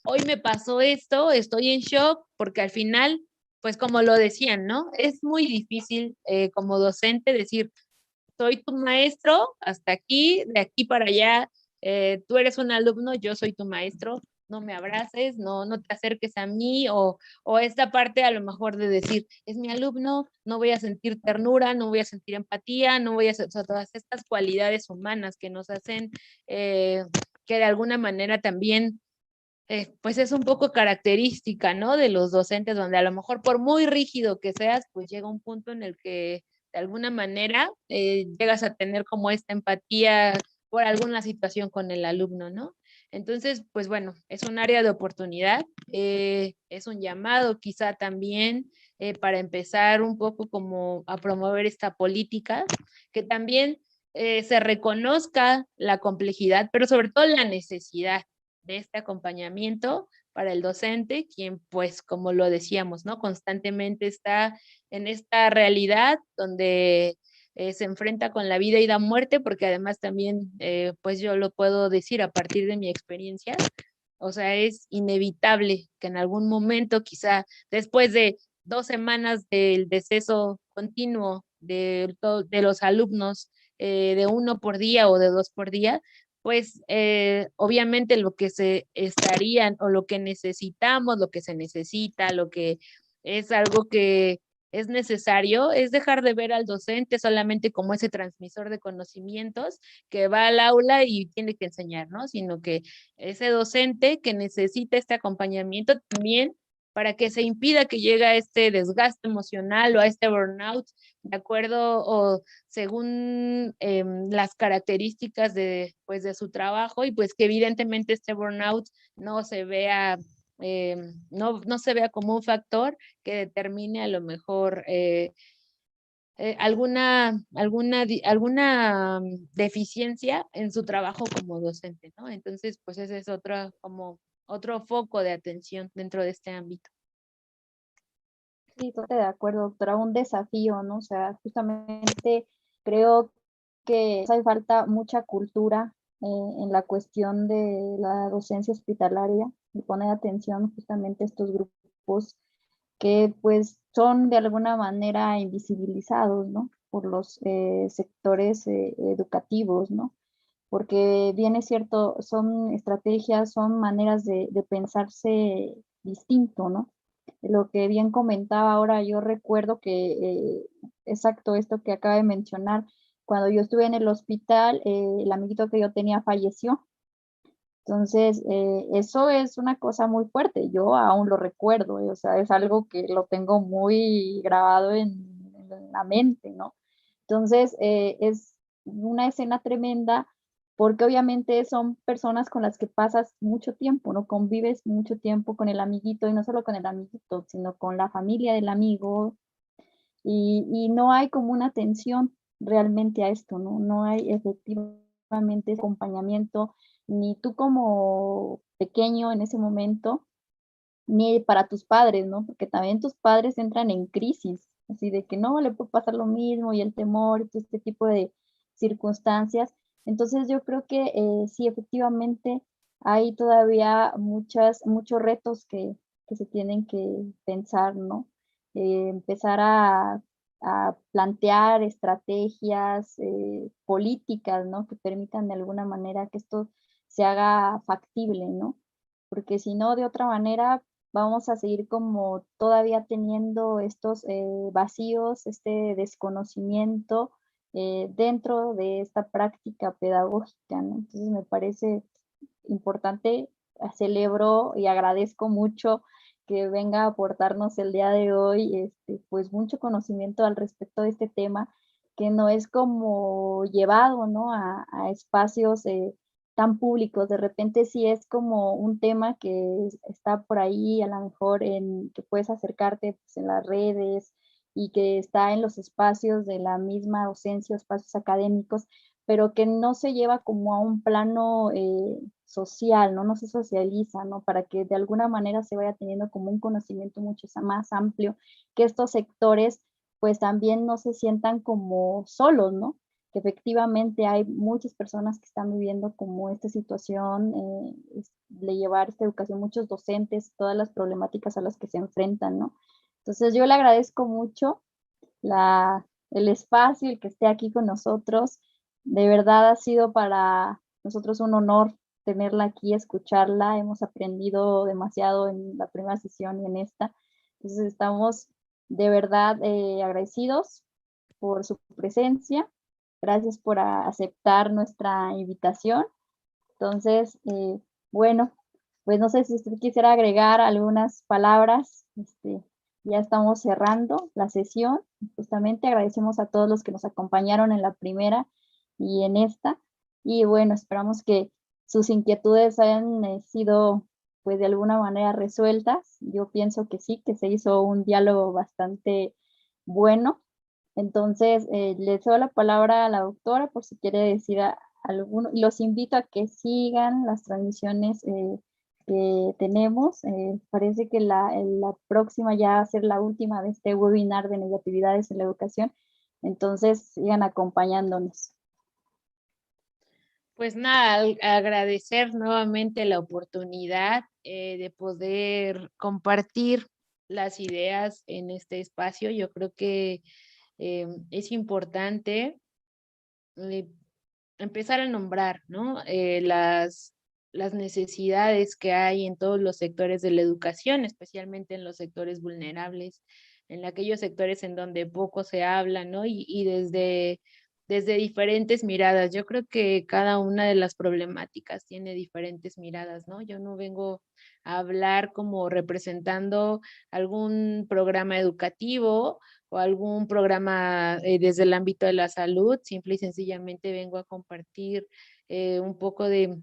hoy me pasó esto, estoy en shock, porque al final, pues como lo decían, ¿no? Es muy difícil como docente decir, soy tu maestro, hasta aquí, de aquí para allá, tú eres un alumno, yo soy tu maestro, no me abraces, no te acerques a mí, o esta parte a lo mejor de decir, es mi alumno, no voy a sentir ternura, no voy a sentir empatía, no voy a hacer, o sea, todas estas cualidades humanas que nos hacen que de alguna manera también pues es un poco característica, ¿no? De los docentes, donde a lo mejor por muy rígido que seas, pues llega un punto en el que de alguna manera llegas a tener como esta empatía por alguna situación con el alumno, ¿no? Entonces, pues bueno, es un área de oportunidad, es un llamado quizá también para empezar un poco como a promover esta política, que también se reconozca la complejidad, pero sobre todo la necesidad de este acompañamiento para el docente, quien pues como lo decíamos, ¿no? Constantemente está en esta realidad donde se enfrenta con la vida y la muerte, porque además también pues yo lo puedo decir a partir de mi experiencia, o sea, es inevitable que en algún momento, quizá después de 2 semanas del deceso continuo de los alumnos, de 1 por día o de 2 por día, pues obviamente lo que se estarían o lo que necesitamos, lo que se necesita, lo que es algo que es necesario, es dejar de ver al docente solamente como ese transmisor de conocimientos que va al aula y tiene que enseñar, ¿no? Sino que ese docente que necesita este acompañamiento también para que se impida que llegue a este desgaste emocional o a este burnout, de acuerdo o según las características pues, de su trabajo y pues que evidentemente este burnout no se vea, no se vea como un factor que determine a lo mejor alguna deficiencia en su trabajo como docente, ¿no? Entonces, pues ese es como otro foco de atención dentro de este ámbito. Sí, totalmente de acuerdo, doctora, un desafío, ¿no? O sea, justamente creo que hace falta mucha cultura en la cuestión de la docencia hospitalaria y poner atención justamente a estos grupos que pues son de alguna manera invisibilizados, ¿no? Por los sectores educativos, ¿no? Porque bien es cierto, son estrategias, son maneras de pensarse distinto, ¿no? Lo que bien comentaba ahora, yo recuerdo que, exacto, esto que acaba de mencionar, cuando yo estuve en el hospital, el amiguito que yo tenía falleció. Entonces, eso es una cosa muy fuerte, yo aún lo recuerdo, o sea, es algo que lo tengo muy grabado en la mente, ¿no? Entonces, es una escena tremenda porque obviamente son personas con las que pasas mucho tiempo, ¿no? Convives mucho tiempo con el amiguito y no solo con el amiguito, sino con la familia del amigo y no hay como una atención realmente a esto, ¿no? No hay efectivamente ese acompañamiento, ni tú como pequeño en ese momento, ni para tus padres, ¿no? Porque también tus padres entran en crisis, así de que no, le puede pasar lo mismo y el temor y todo este tipo de circunstancias. Entonces yo creo que sí, efectivamente hay todavía muchos retos que se tienen que pensar, ¿no? Empezar a plantear estrategias, políticas, ¿no? Que permitan de alguna manera que esto se haga factible, ¿no? Porque si no, de otra manera, vamos a seguir como todavía teniendo estos vacíos, este desconocimiento dentro de esta práctica pedagógica, ¿no? Entonces me parece importante, celebro y agradezco mucho que venga a aportarnos el día de hoy, pues mucho conocimiento al respecto de este tema, que no es como llevado, ¿no? A espacios tan públicos. De repente sí es como un tema que está por ahí, a lo mejor que puedes acercarte pues, en las redes y que está en los espacios de la misma docencia, espacios académicos, pero que no se lleva como a un plano social, ¿no? No se socializa, ¿no? Para que de alguna manera se vaya teniendo como un conocimiento mucho más amplio, que estos sectores pues también no se sientan como solos, ¿no? Que efectivamente hay muchas personas que están viviendo como esta situación, de llevar esta educación, muchos docentes, todas las problemáticas a las que se enfrentan, ¿no? Entonces yo le agradezco mucho el espacio, el que esté aquí con nosotros. De verdad ha sido para nosotros un honor tenerla aquí, escucharla. Hemos aprendido demasiado en la primera sesión y en esta. Entonces estamos de verdad agradecidos por su presencia. Gracias por aceptar nuestra invitación. Entonces, bueno, pues no sé si usted quisiera agregar algunas palabras. Ya estamos cerrando la sesión. Justamente agradecemos a todos los que nos acompañaron en la primera y en esta. Y bueno, esperamos que sus inquietudes hayan sido, pues de alguna manera resueltas. Yo pienso que sí, que se hizo un diálogo bastante bueno. Entonces, le cedo la palabra a la doctora por si quiere decir alguno. Los invito a que sigan las transmisiones que tenemos. Parece que la próxima ya va a ser la última de este webinar de negatividades en la educación. Entonces, sigan acompañándonos. Pues nada, agradecer nuevamente la oportunidad de poder compartir las ideas en este espacio. Yo creo que es importante eh, empezar a nombrar, ¿no? Las necesidades que hay en todos los sectores de la educación, especialmente en los sectores vulnerables, en aquellos sectores en donde poco se habla, ¿no? Y desde diferentes miradas. Yo creo que cada una de las problemáticas tiene diferentes miradas, ¿no? Yo no vengo a hablar como representando algún programa educativo o algún programa desde el ámbito de la salud, simple y sencillamente vengo a compartir un poco de,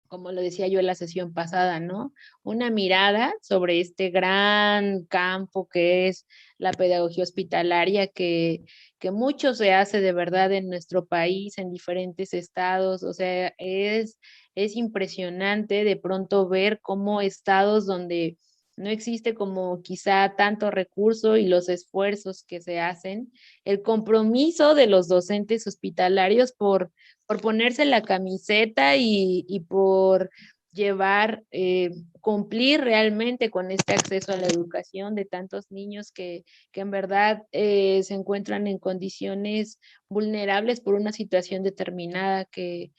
como lo decía yo en la sesión pasada, ¿no? Una mirada sobre este gran campo que es la pedagogía hospitalaria, que mucho se hace de verdad en nuestro país, en diferentes estados, o sea, es impresionante de pronto ver cómo estados donde no existe como quizá tanto recurso y los esfuerzos que se hacen, el compromiso de los docentes hospitalarios por ponerse la camiseta y por llevar, cumplir realmente con este acceso a la educación de tantos niños que en verdad se encuentran en condiciones vulnerables por una situación determinada que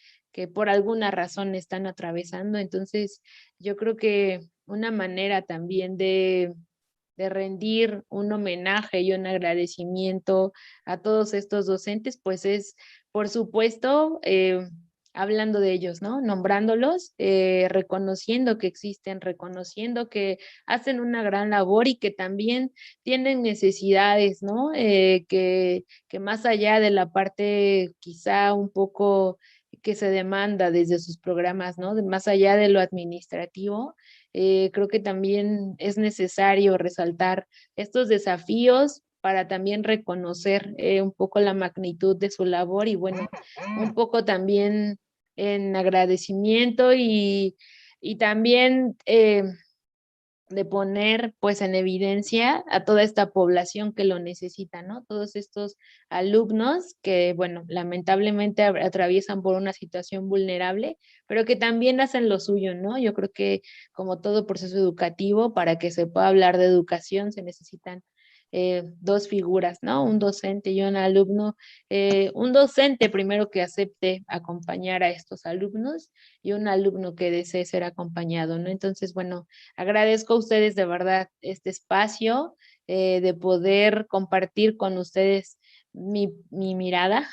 por alguna razón están atravesando. Entonces, yo creo que una manera también de rendir un homenaje y un agradecimiento a todos estos docentes, pues es, por supuesto, hablando de ellos, ¿no? Nombrándolos, reconociendo que existen, reconociendo que hacen una gran labor y que también tienen necesidades, ¿no? Que más allá de la parte quizá un poco que se demanda desde sus programas, ¿no? Más allá de lo administrativo, creo que también es necesario resaltar estos desafíos para también reconocer un poco la magnitud de su labor y bueno, un poco también en agradecimiento y también de poner pues en evidencia a toda esta población que lo necesita, ¿no? Todos estos alumnos que, bueno, lamentablemente atraviesan por una situación vulnerable, pero que también hacen lo suyo, ¿no? Yo creo que como todo proceso educativo, para que se pueda hablar de educación se necesitan dos figuras, ¿no? Un docente y un alumno. Un docente primero que acepte acompañar a estos alumnos y un alumno que desee ser acompañado, ¿no? Entonces, bueno, agradezco a ustedes de verdad este espacio, de poder compartir con ustedes mi mirada,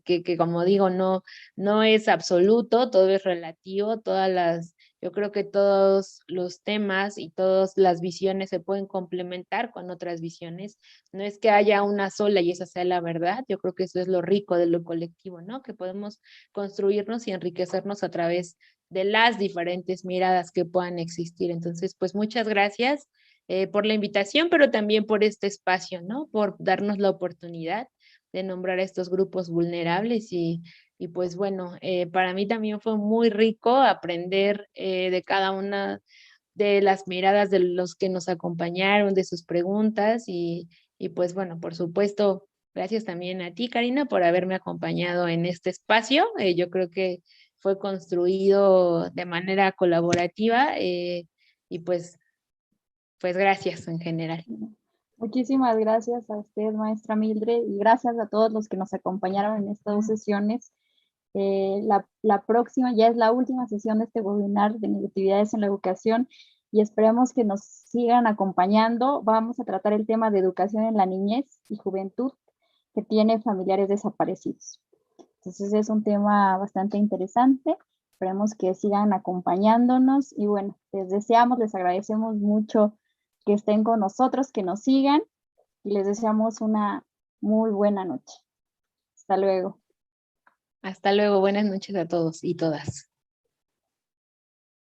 que como digo, no es absoluto, todo es relativo, yo creo que todos los temas y todas las visiones se pueden complementar con otras visiones. No es que haya una sola y esa sea la verdad, yo creo que eso es lo rico de lo colectivo, ¿no? Que podemos construirnos y enriquecernos a través de las diferentes miradas que puedan existir. Entonces, pues muchas gracias por la invitación, pero también por este espacio, ¿no? Por darnos la oportunidad de nombrar a estos grupos vulnerables y pues bueno, para mí también fue muy rico aprender de cada una de las miradas de los que nos acompañaron, de sus preguntas y pues bueno, por supuesto, gracias también a ti, Karina, por haberme acompañado en este espacio. Yo creo que fue construido de manera colaborativa y pues gracias en general. Muchísimas gracias a usted, maestra Mildred, y gracias a todos los que nos acompañaron en estas dos sesiones. La próxima ya es la última sesión de este webinar de negatividades en la educación y esperemos que nos sigan acompañando. Vamos a tratar el tema de educación en la niñez y juventud que tiene familiares desaparecidos. Entonces es un tema bastante interesante. Esperemos que sigan acompañándonos y bueno, les deseamos, les agradecemos mucho que estén con nosotros, que nos sigan y les deseamos una muy buena noche. Hasta luego. Hasta luego, buenas noches a todos y todas.